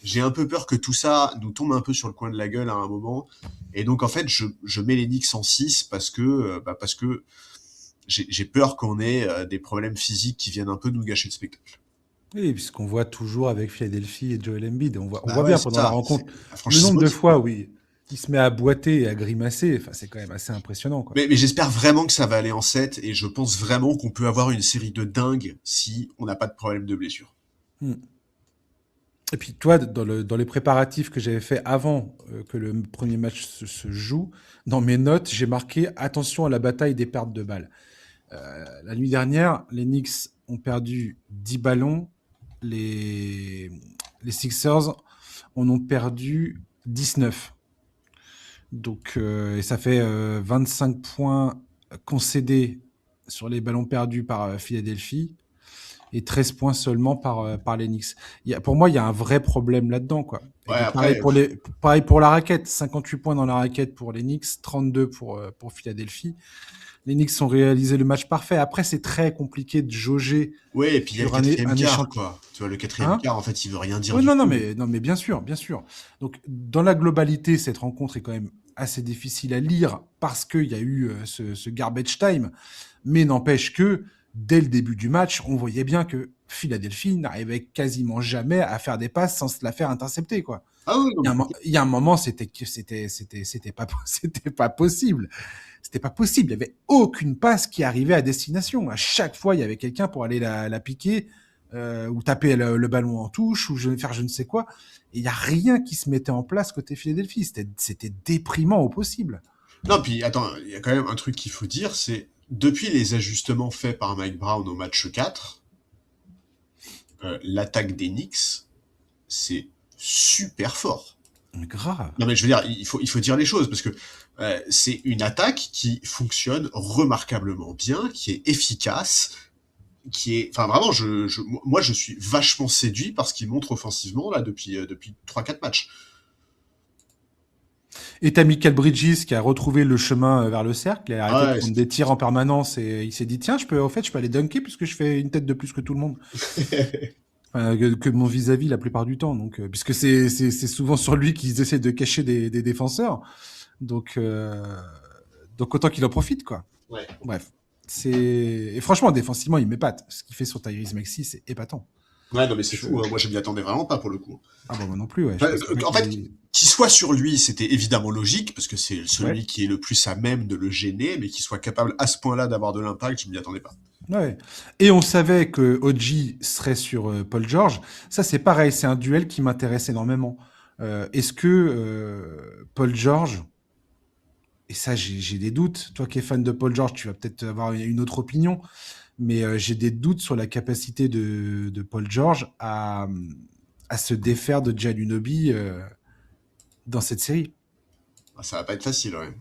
j'ai un peu peur que tout ça nous tombe un peu sur le coin de la gueule à un moment. Et donc en fait, je mets les Knicks en 6 parce que j'ai peur qu'on ait des problèmes physiques qui viennent un peu nous gâcher le spectacle. Oui, puisqu'on voit toujours avec Philadelphie et Joel Embiid. On Bah voit ouais, bien c'est pendant la ça. C'est rencontre la le franchise nombre de maudite, fois quoi. où il se met à boiter et à grimacer. Enfin, c'est quand même assez impressionnant, quoi. Mais j'espère vraiment que ça va aller en 7 et je pense vraiment qu'on peut avoir une série de dingues si on n'a pas de problème de blessure. Hmm. Et puis toi, dans les préparatifs que j'avais fait avant que le premier match se joue, dans mes notes, j'ai marqué attention à la bataille des pertes de balles. La nuit dernière, les Knicks ont perdu 10 ballons, les, les Sixers en ont perdu 19. Donc, et ça fait 25 points concédés sur les ballons perdus par Philadelphie et 13 points seulement par les Knicks. Pour moi, il y a un vrai problème là-dedans, quoi. Et Ouais, puis après, pareil pour la raquette, 58 points dans la raquette pour les Knicks, 32 pour Philadelphie. Les Knicks ont réalisé le match parfait. Après, c'est très compliqué de jauger ouais, et puis il y a le sur quatrième un quart, échantillon. quoi. Tu vois, le quatrième Hein? quart, en fait, il veut rien dire Oui, du non, tout. non, mais bien sûr, bien sûr. Donc, dans la globalité, cette rencontre est quand même assez difficile à lire parce qu'il y a eu ce garbage time. Mais n'empêche que, dès le début du match, on voyait bien que Philadelphie n'arrivait quasiment jamais à faire des passes sans se la faire intercepter, quoi. Ah oui, non, mais Il y a un moment, c'était pas possible. C'était pas possible. Il y avait aucune passe qui arrivait à destination. À chaque fois, il y avait quelqu'un pour aller la piquer ou taper le ballon en touche ou faire je ne sais quoi. Et il y a rien qui se mettait en place côté Philadelphie. C'était déprimant au possible. non, puis attends, il y a quand même un truc qu'il faut dire, c'est depuis les ajustements faits par Mike Brown au match 4, l'attaque des Knicks, c'est super fort. Mais grave. Non mais je veux dire, il faut dire les choses parce que c'est une attaque qui fonctionne remarquablement bien, qui est efficace, enfin vraiment, moi je suis vachement séduit par ce qu'il montre offensivement là depuis 3-4 matchs. Et t'as Michael Bridges qui a retrouvé le chemin vers le cercle. Il a arrêté Ah de ouais, prendre des tirs en permanence et il s'est dit tiens, je peux aller dunker puisque je fais une tête de plus que tout le monde. Enfin, que mon vis-à-vis la plupart du temps. Donc, puisque c'est souvent sur lui qu'ils essaient de cacher des défenseurs. Donc, donc autant qu'il en profite, quoi. ouais. Bref. Et franchement, défensivement, il m'épate. Ce qu'il fait sur Tyrese Maxey, c'est épatant. Ouais, non mais c'est Je... fou, hein. Moi je m'y attendais vraiment pas pour le coup. Ah bah moi non plus, ouais. Je Enfin, pensais pas en fait, qu'il... qu'il soit sur lui, c'était évidemment logique, parce que c'est Ouais. celui qui est le plus à même de le gêner, mais qu'il soit capable à ce point-là d'avoir de l'impact, je m'y attendais pas. Ouais. Et on savait que OG serait sur Paul George. Ça, c'est pareil. C'est un duel qui m'intéresse énormément. Est-ce que Paul George, et ça j'ai des doutes, toi qui es fan de Paul George, tu vas peut-être avoir une autre opinion, mais j'ai des doutes sur la capacité de Paul George à se défaire de Giannunobi dans cette série. Ah, ça va pas être facile, ouais.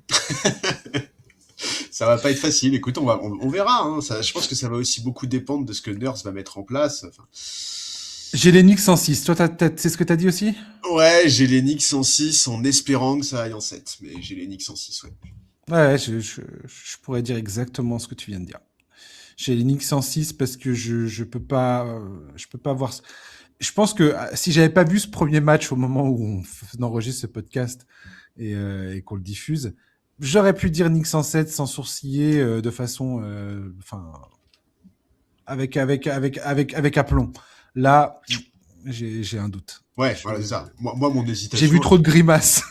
Ça va pas être facile. Écoute, on verra. Hein. Je pense que ça va aussi beaucoup dépendre de ce que Nurse va mettre en place. Enfin, J'ai les Knicks en 6. Toi, c'est ce que t'as dit aussi? ouais, j'ai les Knicks en 6 en espérant que ça aille en 7. Mais j'ai les Knicks en 6, ouais. Ouais, je pourrais dire exactement ce que tu viens de dire. J'ai les Knicks en 6 parce que je peux pas voir. Je pense que si j'avais pas vu ce premier match au moment où on enregistre ce podcast et qu'on le diffuse, j'aurais pu dire Knicks en 7 sans sourciller de façon, enfin, avec aplomb. Là, j'ai un doute. Ouais, voilà, c'est ça. Moi, mon J'ai vu hésitation, trop de grimaces.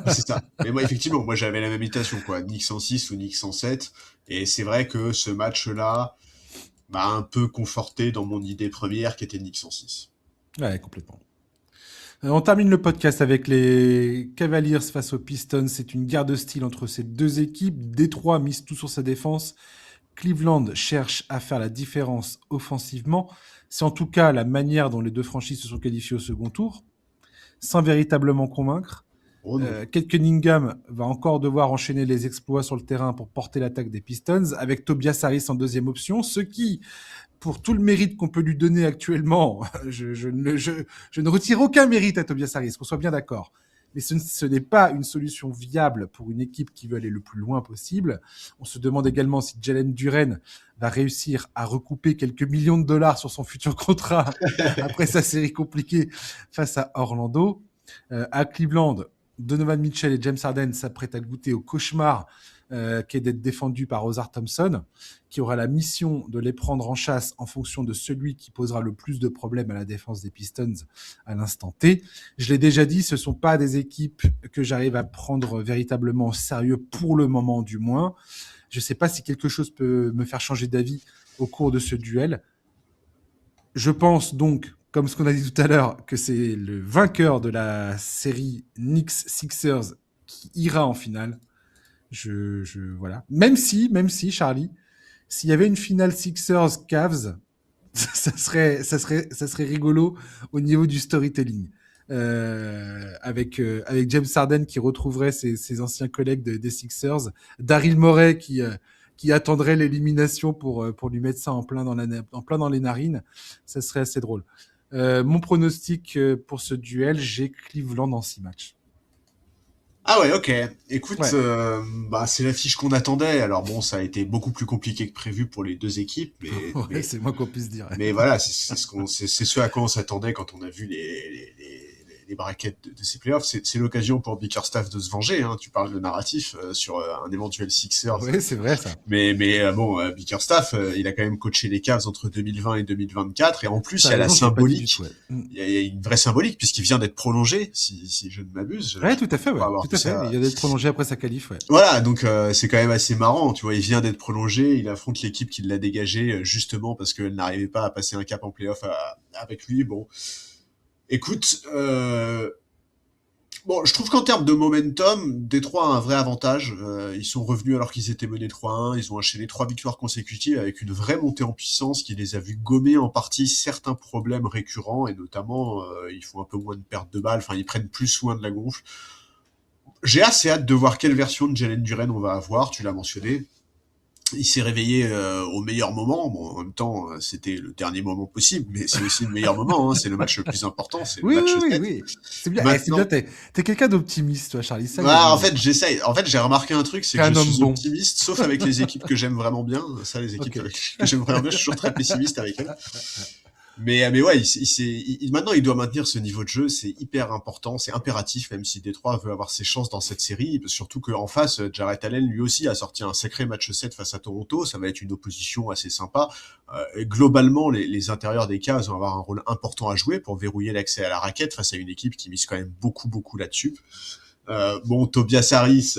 c'est ça. Mais moi, effectivement, moi, j'avais la même hésitation, quoi. Knicks en 6 ou Knicks en 7. Et c'est vrai que ce match-là m'a un peu conforté dans mon idée première qui était Knicks en 6. Ouais, complètement. On termine le podcast avec les Cavaliers face aux Pistons. C'est une guerre de style entre ces deux équipes. Détroit mise tout sur sa défense. Cleveland cherche à faire la différence offensivement. C'est en tout cas la manière dont les deux franchises se sont qualifiées au second tour, sans véritablement convaincre. Oh non. Kate Cunningham va encore devoir enchaîner les exploits sur le terrain pour porter l'attaque des Pistons, avec Tobias Harris en deuxième option, ce qui, pour tout le mérite qu'on peut lui donner actuellement, je ne retire aucun mérite à Tobias Harris, qu'on soit bien d'accord. Mais ce n'est pas une solution viable pour une équipe qui veut aller le plus loin possible. On se demande également si Jalen Duren va réussir à recouper quelques millions de dollars sur son futur contrat après sa série compliquée face à Orlando. À Cleveland, Donovan Mitchell et James Harden s'apprêtent à goûter au cauchemar qui est d'être défendu par Ozar Thompson, qui aura la mission de les prendre en chasse en fonction de celui qui posera le plus de problèmes à la défense des Pistons à l'instant T. Je l'ai déjà dit, ce ne sont pas des équipes que j'arrive à prendre véritablement au sérieux pour le moment du moins. Je ne sais pas si quelque chose peut me faire changer d'avis au cours de ce duel. Je pense donc, comme ce qu'on a dit tout à l'heure, que c'est le vainqueur de la série Knicks-Sixers qui ira en finale. Voilà. Même si, Charlie, s'il y avait une finale Sixers-Cavs, ça serait rigolo au niveau du storytelling. Avec James Harden qui retrouverait ses anciens collègues des Sixers, Daryl Morey qui attendrait l'élimination pour lui mettre ça en plein dans les narines, ça serait assez drôle. Mon pronostic pour ce duel, j'ai Cleveland en 6 matchs. Ah ouais, ok. Écoute, Ouais. c'est l'affiche qu'on attendait. Alors bon, ça a été beaucoup plus compliqué que prévu pour les deux équipes, Ouais, c'est moins qu'on puisse dire. mais voilà, c'est ce à quoi on s'attendait quand on a vu les brackets de ces playoffs. C'est l'occasion pour Bickerstaff de se venger. Hein. Tu parles de narratif sur un éventuel Sixers. Ouais, c'est vrai ça. Mais bon, Bickerstaff, il a quand même coaché les Cavs entre 2020 et 2024, et en plus, il y T'as a la raison, j'ai pas dit du symbolique. tout. Ouais. Il y a une vraie symbolique puisqu'il vient d'être prolongé, si je ne m'abuse. Ouais, tout à fait, Pour ouais. avoir Tout vu à fait. ça. Il y a d'être prolongé après sa qualif, ouais. Voilà, donc c'est quand même assez marrant, tu vois, il vient d'être prolongé, il affronte l'équipe qui l'a dégagé justement parce qu'elle n'arrivait pas à passer un cap en playoff avec lui. Bon, écoute, bon, je trouve qu'en termes de momentum, Détroit a un vrai avantage. Ils sont revenus alors qu'ils étaient menés 3-1, ils ont enchaîné 3 victoires consécutives avec une vraie montée en puissance qui les a vus gommer en partie certains problèmes récurrents, et notamment ils font un peu moins de pertes de balles, enfin ils prennent plus soin de la gonfle. J'ai assez hâte de voir quelle version de Jalen Duren on va avoir, tu l'as mentionné. Il s'est réveillé au meilleur moment. Bon, en même temps, c'était le dernier moment possible, mais c'est aussi le meilleur moment. Hein. C'est le match le plus important, c'est le Oui, match oui, oui, 7. oui. C'est bien, c'est bien. Maintenant, T'es quelqu'un d'optimiste, toi, Charlie. Ça que en j'aime bien. fait, j'essaye. En fait, j'ai remarqué un truc, c'est T'es que je un homme suis bon. optimiste, sauf avec les équipes que j'aime vraiment bien. Ça, les équipes Ok. que j'aime vraiment bien, je suis toujours très pessimiste avec elles. Mais ouais, maintenant il doit maintenir ce niveau de jeu, c'est hyper important, c'est impératif, même si Détroit veut avoir ses chances dans cette série, surtout qu'en face, Jarrett Allen lui aussi a sorti un sacré match 7 face à Toronto, ça va être une opposition assez sympa. Et globalement, les intérieurs des Cavs vont avoir un rôle important à jouer pour verrouiller l'accès à la raquette face à une équipe qui mise quand même beaucoup là-dessus. Bon, Tobias Harris,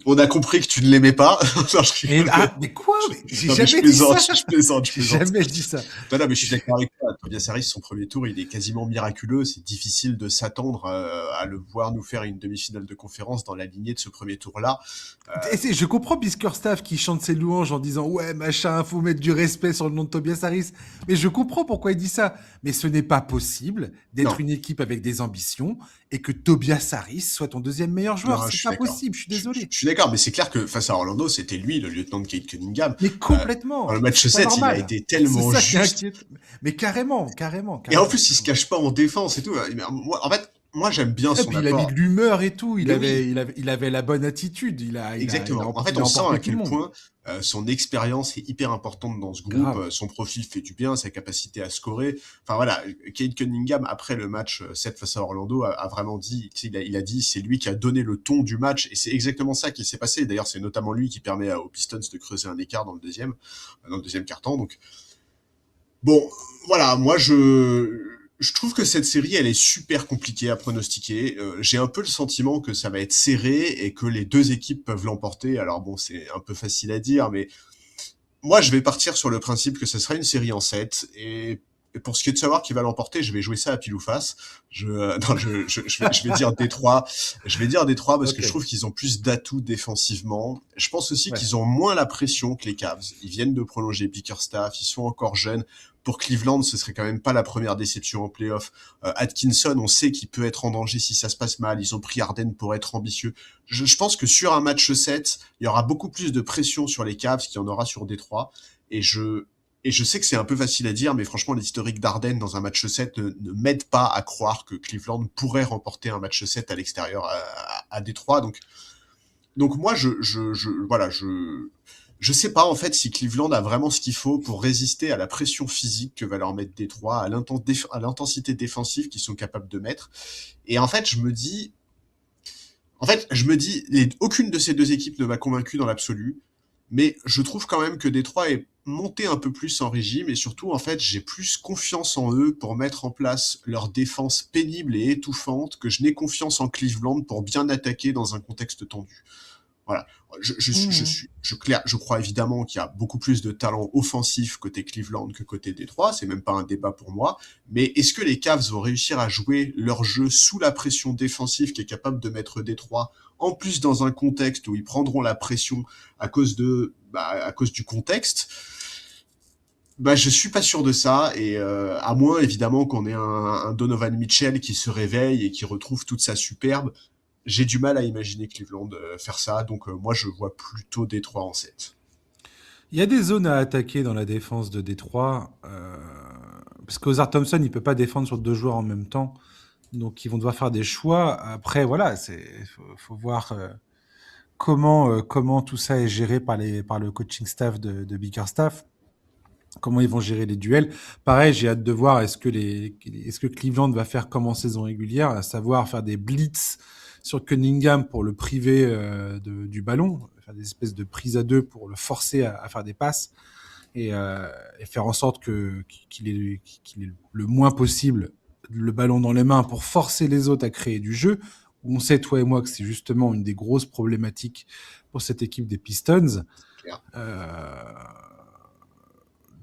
on a compris que tu ne l'aimais pas. Non, je rigole. Mais quoi? Mais j'ai Non, mais jamais dit ça! je plaisante, je J'ai plaisante. jamais dit ça. Non, non, mais je suis d'accord avec toi. Tobias Harris, son premier tour, il est quasiment miraculeux. C'est difficile de s'attendre à le voir nous faire une demi-finale de conférence dans la lignée de ce premier tour-là. Je comprends Bickerstaff qui chante ses louanges en disant ouais machin, faut mettre du respect sur le nom de Tobias Harris. Mais je comprends pourquoi il dit ça. Mais ce n'est pas possible d'être Non, une équipe avec des ambitions et que Tobias Harris soit ton deuxième meilleur joueur. non, je C'est suis pas d'accord. possible. Je suis désolé. Je suis d'accord, mais c'est clair que face à Orlando, c'était lui, le lieutenant de Kate Cunningham. Mais Euh, Dans le complètement. match C'est pas 7, il a normal. été C'est tellement ça qui est juste. inquiétant. Mais carrément, carrément, Et en carrément. plus, il se cache pas en défense et tout. Moi, en fait, moi, j'aime bien Et son puis il a mis de apport. l'humeur et tout. Mais oui, Il avait la bonne attitude. exactement. En fait, Il a on sent emporté à tout le quel monde. point son expérience est hyper importante dans ce groupe. Grave. Son profil fait du bien, sa capacité à scorer. Enfin voilà, Kate Cunningham, après le match 7 face à Orlando, a vraiment dit, il a dit, c'est lui qui a donné le ton du match. Et c'est exactement ça qui s'est passé. D'ailleurs, c'est notamment lui qui permet aux Pistons de creuser un écart dans le deuxième quart-temps. Donc, bon, voilà, je trouve que cette série, elle est super compliquée à pronostiquer. J'ai un peu le sentiment que ça va être serré et que les deux équipes peuvent l'emporter. Alors bon, c'est un peu facile à dire, mais moi, je vais partir sur le principe que ce sera une série en 7 et pour ce qui est de savoir qui va l'emporter, je vais jouer ça à pile ou face. Non, je vais dire Détroit. Je vais dire Détroit parce que je Ok. trouve qu'ils ont plus d'atouts défensivement. Je pense aussi Ouais. qu'ils ont moins la pression que les Cavs. Ils viennent de prolonger Bickerstaff, ils sont encore jeunes. Pour Cleveland, ce serait quand même pas la première déception en playoff. Atkinson, on sait qu'il peut être en danger si ça se passe mal. Ils ont pris Harden pour être ambitieux. Je pense que sur un match 7, il y aura beaucoup plus de pression sur les Cavs qu'il y en aura sur Détroit. Et je sais que c'est un peu facile à dire, mais franchement, l'historique d'Harden dans un match 7 ne m'aide pas à croire que Cleveland pourrait remporter un match 7 à l'extérieur à Détroit. Donc moi, voilà, je sais pas en fait si Cleveland a vraiment ce qu'il faut pour résister à la pression physique que va leur mettre Détroit, à l'intensité défensive qu'ils sont capables de mettre. Et je me dis, aucune de ces deux équipes ne m'a convaincu dans l'absolu, mais je trouve quand même que Détroit est monté un peu plus en régime et surtout, en fait, j'ai plus confiance en eux pour mettre en place leur défense pénible et étouffante que je n'ai confiance en Cleveland pour bien attaquer dans un contexte tendu. Voilà. Mhm. Je crois évidemment qu'il y a beaucoup plus de talent offensif côté Cleveland que côté Détroit. C'est même pas un débat pour moi. Mais est-ce que les Cavs vont réussir à jouer leur jeu sous la pression défensive qui est capable de mettre Détroit, en plus dans un contexte où ils prendront la pression à cause du contexte? Bah, je suis pas sûr de ça, et à moins évidemment qu'on ait un Donovan Mitchell qui se réveille et qui retrouve toute sa superbe, j'ai du mal à imaginer Cleveland faire ça, donc moi je vois plutôt Détroit en 7. Il y a des zones à attaquer dans la défense de Détroit. Parce qu'Ozar Thompson, il peut pas défendre sur deux joueurs en même temps. Donc, ils vont devoir faire des choix. Après, voilà, faut voir comment tout ça est géré par le coaching staff de Bickerstaff. Comment ils vont gérer les duels. Pareil, j'ai hâte de voir est-ce que Cleveland va faire comme en saison régulière, à savoir faire des blitz sur Cunningham pour le priver du ballon, faire des espèces de prises à deux pour le forcer à faire des passes et faire en sorte qu'il ait le moins possible le ballon dans les mains pour forcer les autres à créer du jeu. On sait, toi et moi, que c'est justement une des grosses problématiques pour cette équipe des Pistons. Clair. Euh,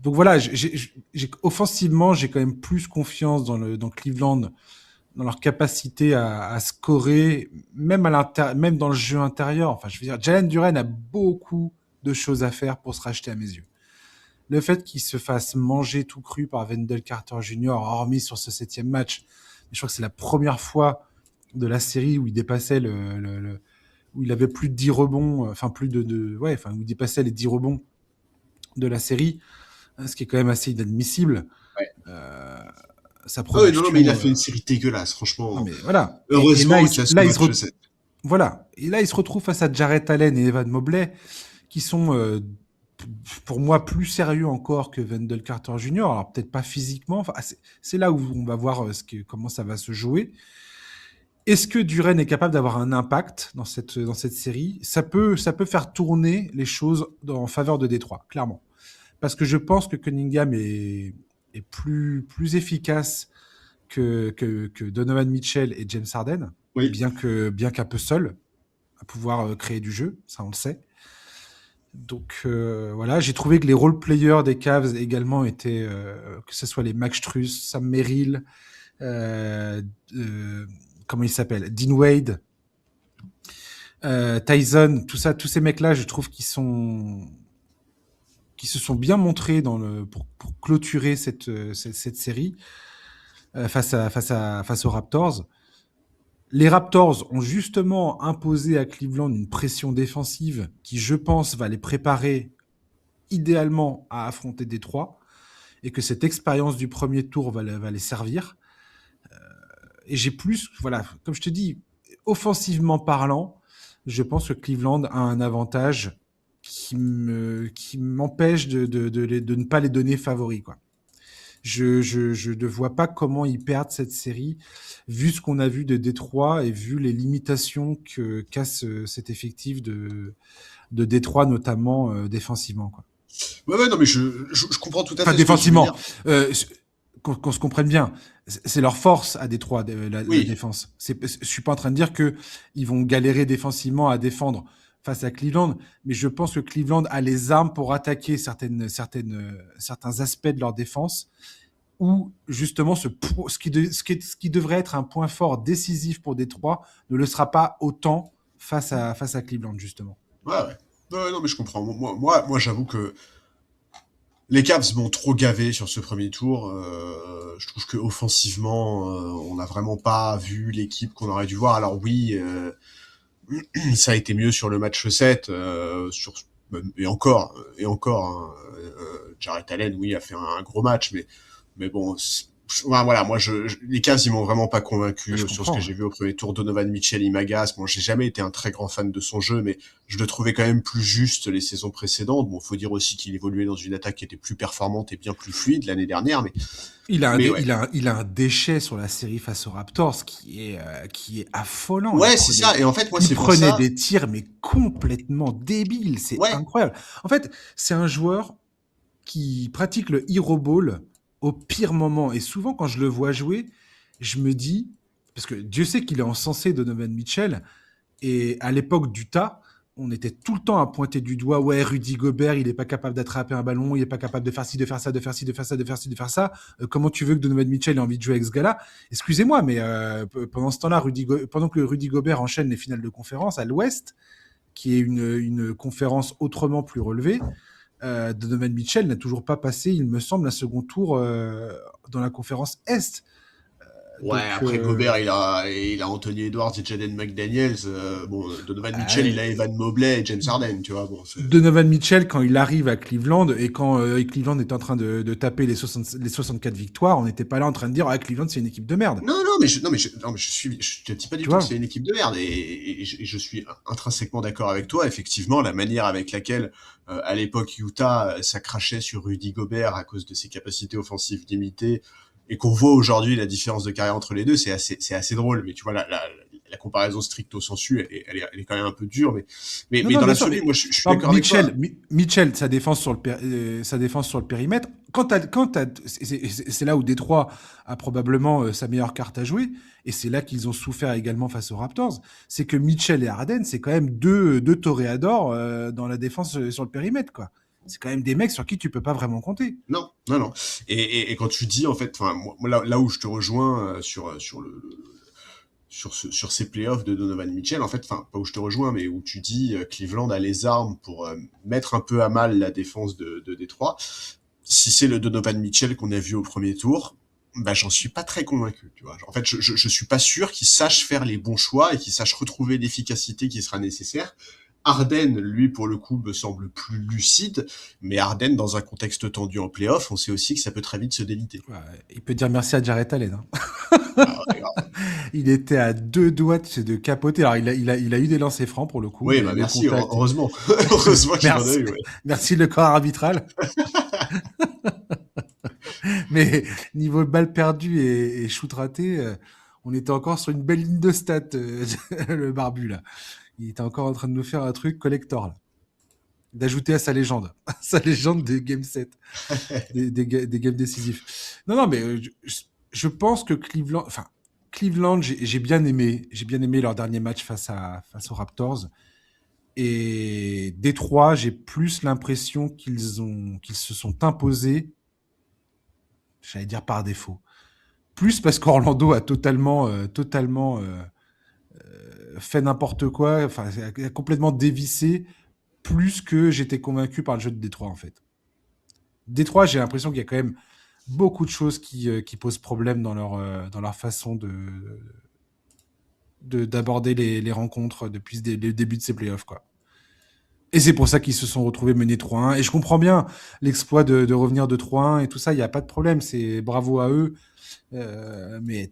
donc voilà, offensivement, j'ai quand même plus confiance dans Cleveland, dans leur capacité à scorer, même dans le jeu intérieur. Enfin, je veux dire, Jalen Duren a beaucoup de choses à faire pour se racheter à mes yeux. Le fait qu'il se fasse manger tout cru par Wendell Carter Jr., hormis sur ce 7e match, je crois que c'est la première fois de la série où il dépassait où il avait plus de 10 rebonds, enfin plus ouais, enfin où il dépassait les 10 rebonds de la série, ce qui est quand même assez inadmissible. Ouais. Euh, Sa Ah ouais, non, non, mais il a production, fait une série dégueulasse, non franchement. mais voilà. Et Heureusement qu'il y a ce match de 7. voilà. Et là, il se retrouve face à Jarrett Allen et Evan Mobley, qui sont pour moi plus sérieux encore que Wendell Carter Jr. Alors peut-être pas physiquement. Enfin, c'est là où on va voir comment ça va se jouer. Est-ce que Duren est capable d'avoir un impact dans cette série? Ça peut faire tourner les choses en faveur de Détroit, clairement. Parce que je pense que Cunningham est plus efficace que Donovan Mitchell et James Harden. Oui. bien qu'un peu seul à pouvoir créer du jeu, ça on le sait. Donc voilà, j'ai trouvé que les role players des Cavs également étaient, que ce soit les Max Strus, Sam Merrill, euh, euh, comment il s'appelle, Dean Wade, Tyson, tout ça, tous ces mecs-là, je trouve qui se sont bien montrés pour clôturer cette série face aux Raptors. Les Raptors ont justement imposé à Cleveland une pression défensive qui, je pense, va les préparer idéalement à affronter Détroit et que cette expérience du premier tour va les servir. Et j'ai plus, voilà, comme je te dis, offensivement parlant, je pense que Cleveland a un avantage qui m'empêche de ne pas les donner favoris, quoi. Je ne vois pas comment ils perdent cette série, vu ce qu'on a vu de Détroit et vu les limitations qu'a cet effectif de Détroit, notamment défensivement, quoi. Ouais, non, mais je comprends tout à Enfin, fait ce que tu veux défensivement, dire. qu'on se comprenne bien, c'est leur force à Détroit, la Oui. défense. Je suis pas en train de dire que ils vont galérer défensivement à défendre face à Cleveland, mais je pense que Cleveland a les armes pour attaquer certains aspects de leur défense où justement ce qui devrait être un point fort décisif pour Détroit ne le sera pas autant face à Cleveland, justement. Ouais, ouais. Ouais, non, mais je comprends. Moi, j'avoue que les Cavs m'ont trop gavé sur ce premier tour. Je trouve que offensivement, on n'a vraiment pas vu l'équipe qu'on aurait dû voir. Alors oui, ça a été mieux sur le match 7, et encore, hein, Jarrett Allen, oui, a fait un gros match, mais bon, voilà, moi, les Cavs, ils m'ont vraiment pas convaincu Je sur ce que comprends. j'ai vu au premier tour. Donovan Mitchell, il m'agace. Bon, j'ai jamais été un très grand fan de son jeu, mais je le trouvais quand même plus juste les saisons précédentes. Bon, faut dire aussi qu'il évoluait dans une attaque qui était plus performante et bien plus fluide l'année dernière, mais ouais. Il a un déchet sur la série face aux Raptors qui est affolant. Ouais, c'est ça. Et en fait, moi, Il c'est pour prenait ça. des tirs, mais complètement débiles. C'est Ouais, incroyable. En fait, c'est un joueur qui pratique le hero ball au pire moment. Et souvent, quand je le vois jouer, je me dis, parce que Dieu sait qu'il est encensé Donovan Mitchell, et à l'époque d'Utah, on était tout le temps à pointer du doigt, ouais, Rudy Gobert, il n'est pas capable d'attraper un ballon, il n'est pas capable de faire ci, de faire ça, de faire ci, de faire ça, de faire ci, de faire ça. Comment tu veux que Donovan Mitchell ait envie de jouer avec ce gars-là? Excusez-moi, mais pendant ce temps-là, pendant que Rudy Gobert enchaîne les finales de conférence à l'Ouest, qui est une conférence autrement plus relevée, Donovan Mitchell n'a toujours pas passé, il me semble, un second tour dans la conférence Est. ouais, Donc, après Gobert, il a Anthony Edwards et Jaden McDaniels. Bon, Donovan Mitchell, il a Evan Mobley et James Harden, tu vois. Bon, Donovan Mitchell, quand il arrive à Cleveland et quand Cleveland est en train de taper les 64 victoires, on n'était pas là en train de dire ah, Cleveland c'est une équipe de merde. Non, non, mais je te dis pas du Tu tout que vois. c'est une équipe de merde, et je suis intrinsèquement d'accord avec toi. Effectivement, la manière avec laquelle, à l'époque, Utah, ça crachait sur Rudy Gobert à cause de ses capacités offensives limitées, et qu'on voit aujourd'hui la différence de carrière entre les deux, c'est assez drôle. Mais tu vois, la comparaison stricto sensu, elle est quand même un peu dure, Non, mais non, dans bien sûr. l'absolu, moi, je suis Par exemple, d'accord avec toi. Mitchell, sa défense sur le périmètre. C'est là où Détroit a probablement sa meilleure carte à jouer, et c'est là qu'ils ont souffert également face aux Raptors. C'est que Mitchell et Harden, c'est quand même deux toréadors dans la défense sur le périmètre, quoi. C'est quand même des mecs sur qui tu peux pas vraiment compter. Non, non, non. Et quand tu dis, en fait, enfin, moi, là où je te rejoins sur ces playoffs de Donovan Mitchell, en fait, enfin, pas où je te rejoins, mais où tu dis Cleveland a les armes pour mettre un peu à mal la défense de Détroit. Si c'est le Donovan Mitchell qu'on a vu au premier tour, bah, j'en suis pas très convaincu, tu vois. En fait, je suis pas sûr qu'il sache faire les bons choix et qu'il sache retrouver l'efficacité qui sera nécessaire. Harden, lui, pour le coup, me semble plus lucide, mais Harden, dans un contexte tendu en playoff, on sait aussi que ça peut très vite se déliter. Ouais, il peut dire merci à Jarrett Allen, hein. Ah, ouais, grave. Il était à deux doigts de capoter. Alors, il a eu des lancers francs pour le coup. Oui, bah Le merci, contact. heureusement. Heureusement qu'il en a Merci. eu, ouais. Merci le corps arbitral. Mais niveau balle perdue et shoot raté, on était encore sur une belle ligne de stats, le barbu là. Il était encore en train de nous faire un truc collector là. D'ajouter à sa légende. Sa légende des game 7. Des games décisifs. Non, non, mais je pense que Cleveland, enfin, Cleveland, j'ai bien aimé. J'ai bien aimé leur dernier match face aux Raptors. Et Détroit, j'ai plus l'impression qu'ils se sont imposés, j'allais dire par défaut. Plus parce qu'Orlando a totalement fait n'importe quoi, enfin, a complètement dévissé, plus que j'étais convaincu par le jeu de Détroit, en fait. Détroit, j'ai l'impression qu'il y a quand même beaucoup de choses qui posent problème dans leur façon d'aborder les rencontres depuis le début de ces playoffs, quoi. Et c'est pour ça qu'ils se sont retrouvés menés 3-1. Et je comprends bien l'exploit de revenir de 3-1 et tout ça, il n'y a pas de problème, c'est bravo à eux. Mais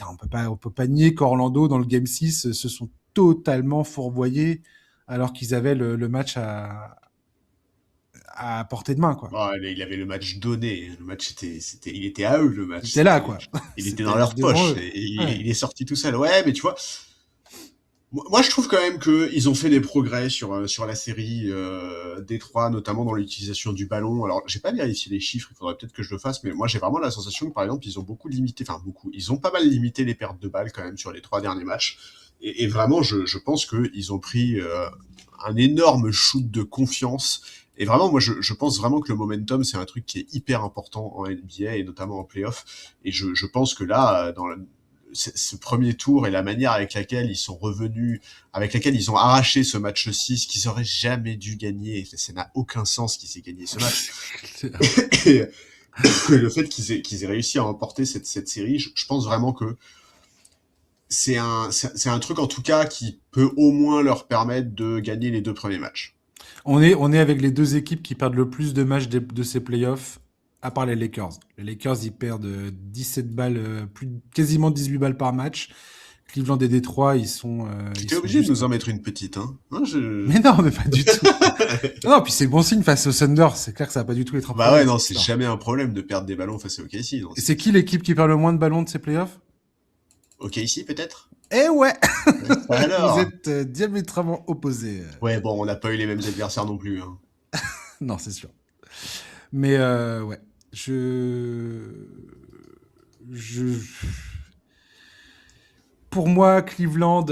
on peut pas nier qu'Orlando, dans le Game 6, se sont totalement fourvoyés alors qu'ils avaient le match à portée de main, quoi. Bon, il avait le match donné. Le match, il était à eux, le match. C'était là, quoi. Il était dans C'était leur devant poche. eux. Et Ouais. il est sorti tout seul. Ouais, mais tu vois, moi, je trouve quand même qu'ils ont fait des progrès sur la série Détroit, notamment dans l'utilisation du ballon. Alors, j'ai pas vérifié les chiffres, il faudrait peut-être que je le fasse, mais moi, j'ai vraiment la sensation que, par exemple, ils ont beaucoup limité, enfin, beaucoup, ils ont pas mal limité les pertes de balles quand même sur les 3 derniers matchs. Et vraiment, je pense qu'ils ont pris un énorme shoot de confiance. Et vraiment, moi, je pense vraiment que le momentum, c'est un truc qui est hyper important en NBA et notamment en playoff. Et je pense que là, ce premier tour et la manière avec laquelle ils sont revenus, avec laquelle ils ont arraché ce match 6 qu'ils auraient jamais dû gagner. Ça n'a aucun sens qu'ils aient gagné ce match. Et le fait qu'ils aient réussi à remporter cette série, je pense vraiment que c'est un truc en tout cas qui peut au moins leur permettre de gagner les 2 premiers matchs. On est avec les deux équipes qui perdent le plus de matchs de ces playoffs, à part les Lakers. Les Lakers, ils perdent 17 balles, quasiment 18 balles par match. Cleveland et Détroit, ils sont T'es obligé de nous en mettre une petite, hein, Mais non, mais pas du tout. Non, puis c'est bon signe face au Thunder. C'est clair que ça va pas du tout être un Bah problème. ouais, non, c'est jamais un problème de perdre des ballons face au OKC. Et c'est qui l'équipe qui perd le moins de ballons de ces playoffs? OKC peut-être. Eh ouais. Alors. Vous êtes diamétralement opposés. Ouais, bon, on n'a pas eu les mêmes adversaires non plus. Hein. Non, c'est sûr. Mais ouais, pour moi, Cleveland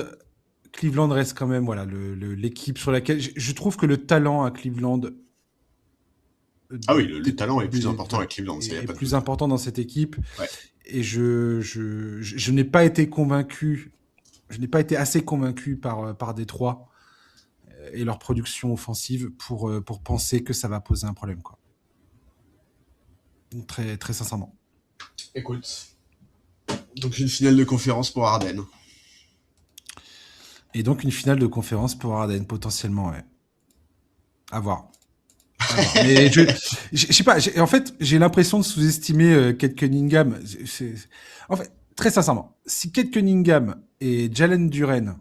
reste quand même voilà l'équipe sur laquelle je trouve que le talent à Cleveland Ah oui, le talent est plus important à Cleveland, ça y a est pas de plus doute. important dans cette équipe. Ouais. Et je n'ai pas été convaincu, je n'ai pas été assez convaincu par Détroit et leur production offensive pour penser que ça va poser un problème, quoi. Très, très sincèrement. Écoute. Donc une finale de conférence pour Harden. Et donc une finale de conférence pour Harden, potentiellement, ouais. À voir. Mais je sais pas, en fait, j'ai l'impression de sous-estimer Kate Cunningham. En fait, très sincèrement, si Kate Cunningham et Jalen Duren,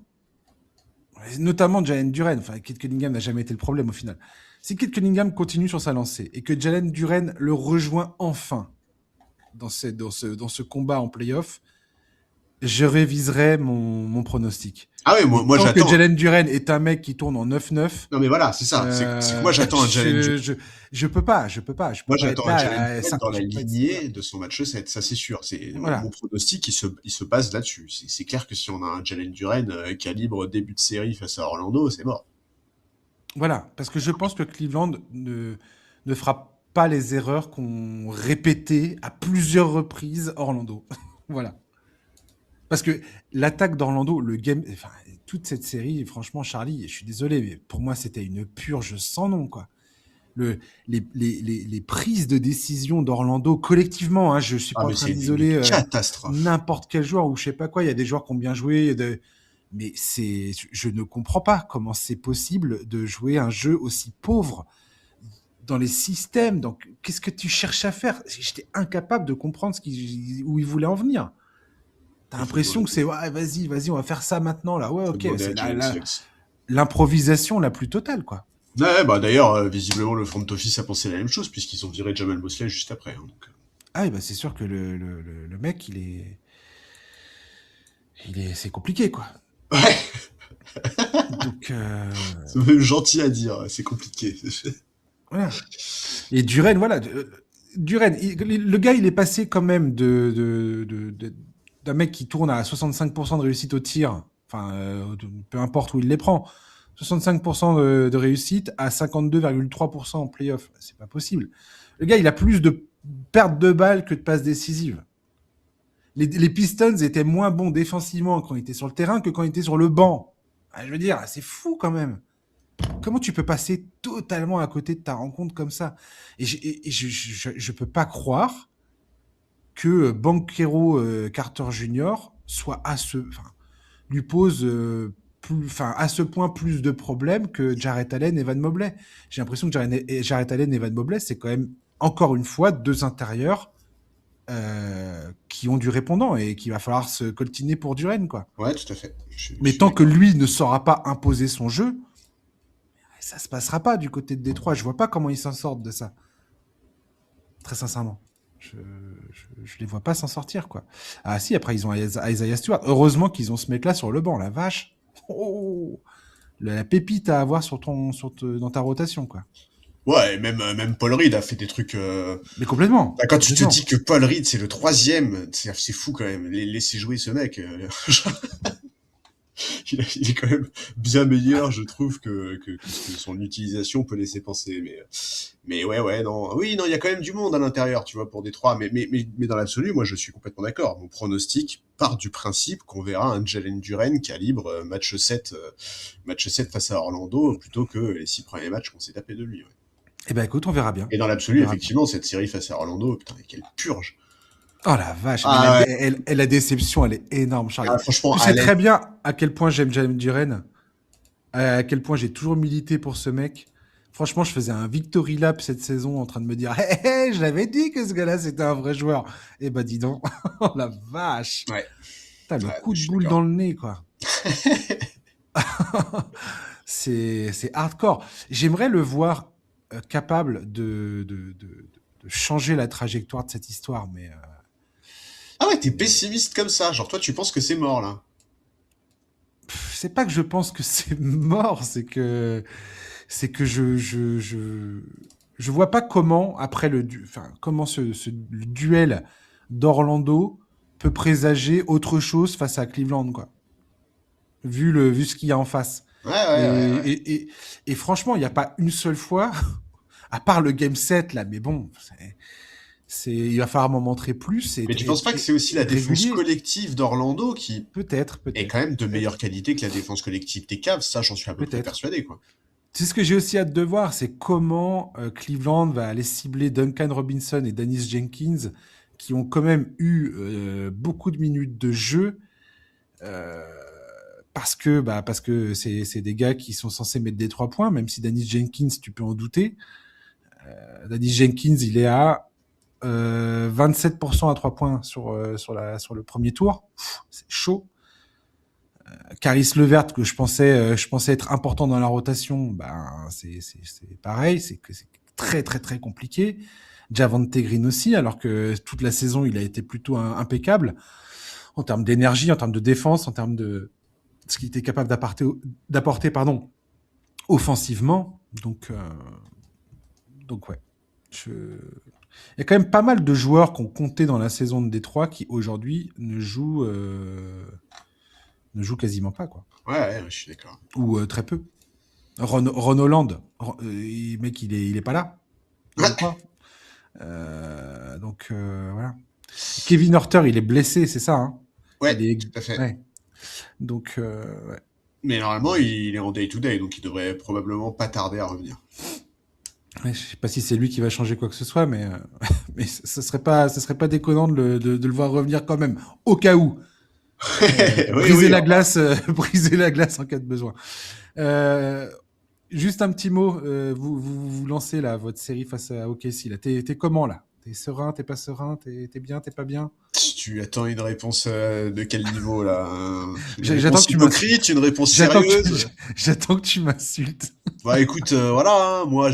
notamment Jalen Duren, enfin, Kate Cunningham n'a jamais été le problème au final. Si Kate Cunningham continue sur sa lancée et que Jalen Duren le rejoint enfin dans ce combat en playoff, je réviserai mon pronostic. Ah ouais, moi Tant j'attends. que Jalen Duren est un mec qui tourne en 9-9. Non mais voilà, c'est ça. C'est que moi j'attends un Jalen Duren. Je peux pas. Moi j'attends un Jalen Duren dans la je peux pas lignée de son match 7, ça c'est sûr. Voilà. Mon pronostic, il se base là-dessus. C'est clair que si on a un Jalen Duren calibre début de série face à Orlando, c'est mort. Voilà, parce que je pense que Cleveland ne fera pas les erreurs qu'ont répétées à plusieurs reprises Orlando. Voilà. Parce que l'attaque d'Orlando, enfin, toute cette série, franchement, Charlie, je suis désolé, mais pour moi, c'était une purge sans nom, quoi. Les prises de décision d'Orlando collectivement, hein, je suis pas en train d'isoler n'importe quel joueur ou je sais pas quoi. Il y a des joueurs qui ont bien joué, mais je ne comprends pas comment c'est possible de jouer un jeu aussi pauvre dans les systèmes. Donc, qu'est-ce que tu cherches à faire? J'étais incapable de comprendre où il voulait en venir. T'as l'impression que c'est ouais, vas-y, on va faire ça maintenant là. Ouais, ok, c'est l'improvisation la plus totale, quoi. Ouais, bah d'ailleurs, visiblement le front office a pensé la même chose puisqu'ils ont viré Jamal Mosley juste après. Hein, donc. Ah, bah c'est sûr que le mec, c'est compliqué, quoi. Ouais. Donc, c'est même gentil à dire, c'est compliqué. Voilà. Et Duren, voilà. Duren, le gars, il est passé quand même d'un mec qui tourne à 65% de réussite au tir, enfin, peu importe où il les prend, 65% de réussite à 52,3% en playoff. C'est pas possible. Le gars, il a plus de pertes de balles que de passes décisives. Les Pistons étaient moins bons défensivement quand ils étaient sur le terrain que quand ils étaient sur le banc. Ah, je veux dire, c'est fou quand même. Comment tu peux passer totalement à côté de ta rencontre comme ça? Et je peux pas croire que Banchero Carter Jr. soit lui pose à ce point plus de problèmes que Jarrett Allen et Evan Mobley. J'ai l'impression que Jarrett Allen et Evan Mobley, c'est quand même encore une fois deux intérieurs qui ont du répondant et qu'il va falloir se coltiner pour Duren, quoi. Ouais, tout à fait. Mais tant que lui ne saura pas imposer son jeu, ça se passera pas du côté de Détroit. Je vois pas comment ils s'en sortent de ça. Très sincèrement. Je les vois pas s'en sortir, quoi. Ah si, après ils ont Isaiah Stewart. Heureusement qu'ils ont ce mec-là sur le banc, la vache. Oh, la pépite à avoir dans ta rotation, quoi. Ouais, même Paul Reed a fait des trucs. Mais complètement. Quand tu te dis que Paul Reed c'est le 3e, c'est fou quand même. Laissez jouer ce mec. Il est quand même bien meilleur, je trouve, que son utilisation peut laisser penser. Mais ouais, non. Oui, non, il y a quand même du monde à l'intérieur, tu vois, pour Détroit. Mais dans l'absolu, moi, je suis complètement d'accord. Mon pronostic part du principe qu'on verra un Jalen Duren calibre match 7 face à Orlando, plutôt que les 6 premiers matchs qu'on s'est tapé de lui. Ouais. Eh ben, écoute, on verra bien. Et dans l'absolu, effectivement, cette série face à Orlando, putain, quelle purge. Oh la vache, la déception, elle est énorme, Charles. Ah, franchement, tu sais très bien à quel point j'aime Jalen Duren, à quel point j'ai toujours milité pour ce mec. Franchement, je faisais un victory lap cette saison en train de me dire hey, je l'avais dit que ce gars-là, c'était un vrai joueur. Eh ben, dis donc, oh la vache. Ouais. T'as le coup de boule dans le nez, quoi. c'est hardcore. J'aimerais le voir capable de changer la trajectoire de cette histoire, mais... Ah ouais, t'es pessimiste comme ça. Genre, toi, tu penses que c'est mort, là. C'est pas que je pense que c'est mort, c'est que je vois pas comment, après comment le duel d'Orlando peut présager autre chose face à Cleveland, quoi. Vu ce qu'il y a en face. Ouais. Et franchement, il n'y a pas une seule fois, à part le game 7, là, mais bon, il va falloir m'en montrer plus. Mais tu penses pas que c'est aussi la défense collective d'Orlando qui peut-être est quand même de meilleure qualité que la défense collective des Cavs? Ça, j'en suis à peu près persuadé, quoi. C'est ce que j'ai aussi hâte de voir, c'est comment Cleveland va aller cibler Duncan Robinson et Dennis Jenkins, qui ont quand même eu beaucoup de minutes de jeu, parce que c'est des gars qui sont censés mettre des 3 points, même si Dennis Jenkins, tu peux en douter. Dennis Jenkins, il est à 27% à 3 points sur le premier tour. C'est chaud. Caris Levert, que je pensais être important dans la rotation, c'est pareil, c'est très très très compliqué. Javonte Green aussi, alors que toute la saison il a été plutôt impeccable en termes d'énergie, en termes de défense, en termes de ce qu'il était capable d'apporter offensivement. Donc ouais, il y a quand même pas mal de joueurs qui ont compté dans la saison de Détroit qui aujourd'hui ne jouent quasiment pas, quoi. Ouais, je suis d'accord. Ou très peu. Ron Holland, mec, il est pas là. Il est pas. Donc voilà. Kevin Huerter, il est blessé, c'est ça, hein? Ouais, tout à fait. Ouais. Donc ouais. Mais normalement, il est en day-to-day, donc il devrait probablement pas tarder à revenir. Ouais, je sais pas si c'est lui qui va changer quoi que ce soit, mais ce serait pas déconnant de le voir revenir quand même, au cas où. Briser la glace en cas de besoin. Juste un petit mot, vous lancez là votre série face à OKC là. T'es comment là? T'es serein, t'es pas serein, t'es bien, t'es pas bien? Tu attends une réponse de quel niveau là? J'attends que tu m'insultes, une réponse sérieuse. J'attends que tu m'insultes. Bah écoute, voilà, moi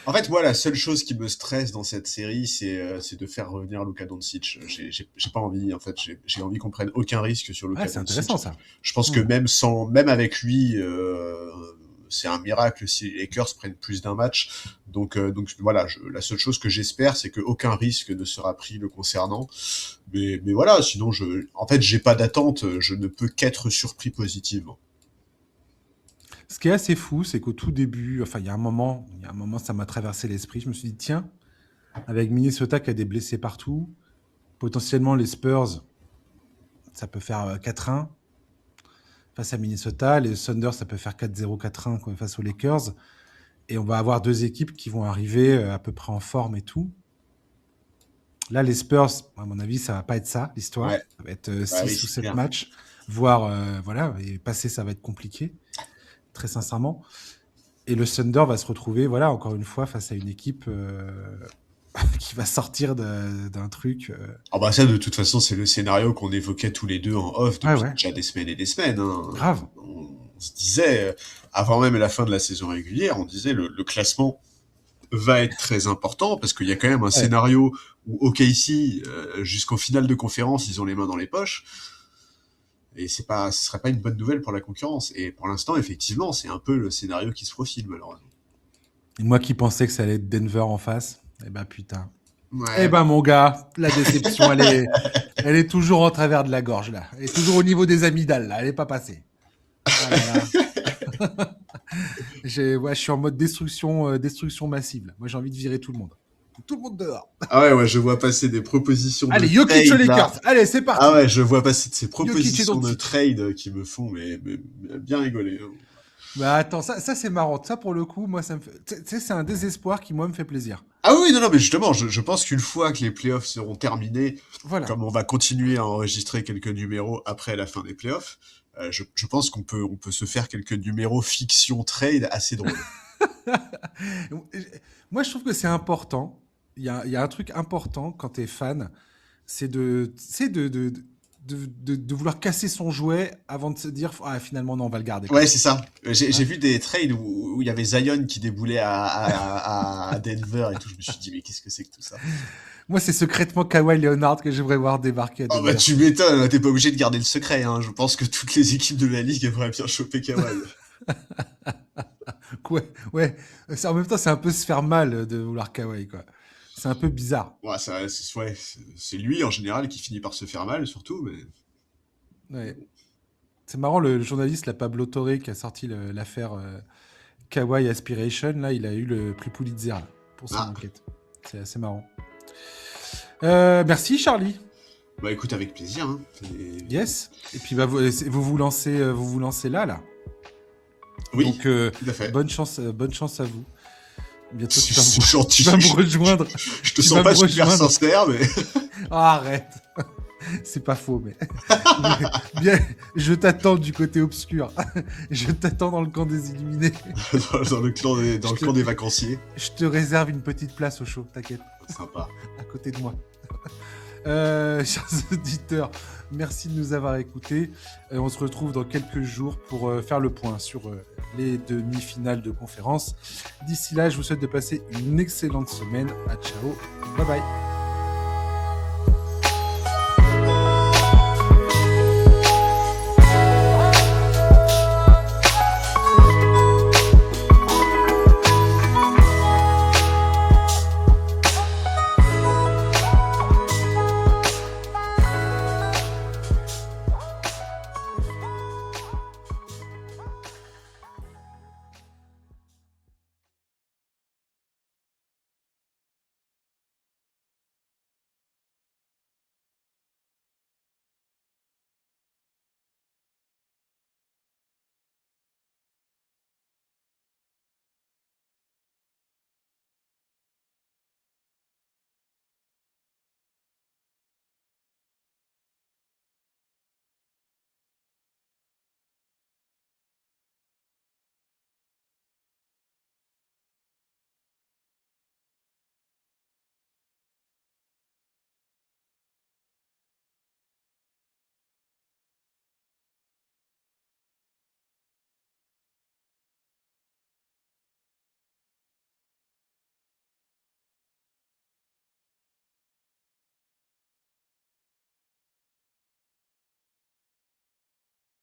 en fait, moi, la seule chose qui me stresse dans cette série, c'est de faire revenir Luka Doncic. J'ai pas envie, en fait, j'ai envie qu'on prenne aucun risque sur Luka Doncic. C'est intéressant, ça. Je pense que même avec lui, c'est un miracle si les Lakers prennent plus d'un match. Donc voilà, la seule chose que j'espère, c'est qu'aucun risque ne sera pris le concernant. Mais voilà, sinon, en fait, j'ai pas d'attente, je ne peux qu'être surpris positivement. Ce qui est assez fou, c'est qu'au tout début, enfin, il y a un moment, ça m'a traversé l'esprit. Je me suis dit, tiens, avec Minnesota qui a des blessés partout, potentiellement les Spurs, ça peut faire 4-1 face à Minnesota. Les Thunder, ça peut faire 4-0, 4-1 face aux Lakers. Et on va avoir deux équipes qui vont arriver à peu près en forme et tout. Là, les Spurs, à mon avis, ça va pas être ça, l'histoire. Ouais. Ça va être 6 oui, ou c'est 7 clair. matchs, voire, voilà, et passer, ça va être compliqué, très sincèrement. Et le Thunder va se retrouver, voilà, encore une fois, face à une équipe qui va sortir d'un truc. Ah bah ça, de toute façon, c'est le scénario qu'on évoquait tous les deux en off depuis Ouais. déjà des semaines et des semaines. Hein. Grave. On se disait, avant même la fin de la saison régulière, on disait le classement va être très important parce qu'il y a quand même un scénario où OKC, jusqu'en finale de conférence, ils ont les mains dans les poches. Et ce serait pas une bonne nouvelle pour la concurrence. Et pour l'instant, effectivement, c'est un peu le scénario qui se profile, malheureusement. Et moi qui pensais que ça allait être Denver en face, eh ben putain. Ouais. Eh ben mon gars, la déception, elle est toujours en travers de la gorge là. Elle est toujours au niveau des amygdales là. Elle est pas passée. Ah là là. Je suis en mode destruction massive. Là. Moi, j'ai envie de virer tout le monde. Tout le monde dehors. Ah ouais, je vois passer des propositions Allez, de Jokic trade, aux là. Lakers. Allez, c'est parti. Ah ouais, je vois passer de ces Jokic et propositions de Doncic. trade qui me font mais bien rigoler. Hein. Bah attends, ça c'est marrant. Ça pour le coup, moi ça me fait. Tu sais, c'est un désespoir qui moi me fait plaisir. Ah oui, non, mais justement, je pense qu'une fois que les playoffs seront terminés, Voilà. comme on va continuer à enregistrer quelques numéros après la fin des playoffs, je pense qu'on peut se faire quelques numéros fiction trade assez drôles. Moi, je trouve que c'est important. Il y a un truc important quand t'es fan, c'est de vouloir casser son jouet avant de se dire ah finalement non on va le garder. Ouais, c'est ça. J'ai vu des trades où il y avait Zion qui déboulait à Denver et tout. Je me suis dit mais qu'est-ce que c'est que tout ça? Moi, c'est secrètement Kawhi Leonard que j'aimerais voir débarquer à Denver. Oh bah tu m'étonnes, t'es pas obligé de garder le secret. Hein. Je pense que toutes les équipes de la ligue aimeraient bien choper Kawhi. Ouais. En même temps, c'est un peu se faire mal de vouloir Kawhi, quoi. C'est un peu bizarre. Ouais, c'est lui en général qui finit par se faire mal, surtout. Mais... Ouais. C'est marrant, le journaliste, la Pablo Torre, qui a sorti l'affaire Kawhi Aspiration, là, il a eu le prix Pulitzer là, pour son enquête. C'est assez marrant. Merci, Charlie. Bah écoute, avec plaisir. Hein. Yes. Et puis bah, vous lancez là. Oui. Donc tout à fait. bonne chance à vous. Bientôt tu vas me rejoindre. Je te sens pas super sincère, mais. Oh, arrête. C'est pas faux, mais bien, je t'attends du côté obscur. Je t'attends dans le camp des illuminés. dans le clan des vacanciers. Je te réserve une petite place au show, t'inquiète. Sympa. À côté de moi. Chers auditeurs, merci de nous avoir écoutés. On se retrouve dans quelques jours pour faire le point sur les demi-finales de conférence. D'ici là, je vous souhaite de passer une excellente semaine. À ciao. Bye bye.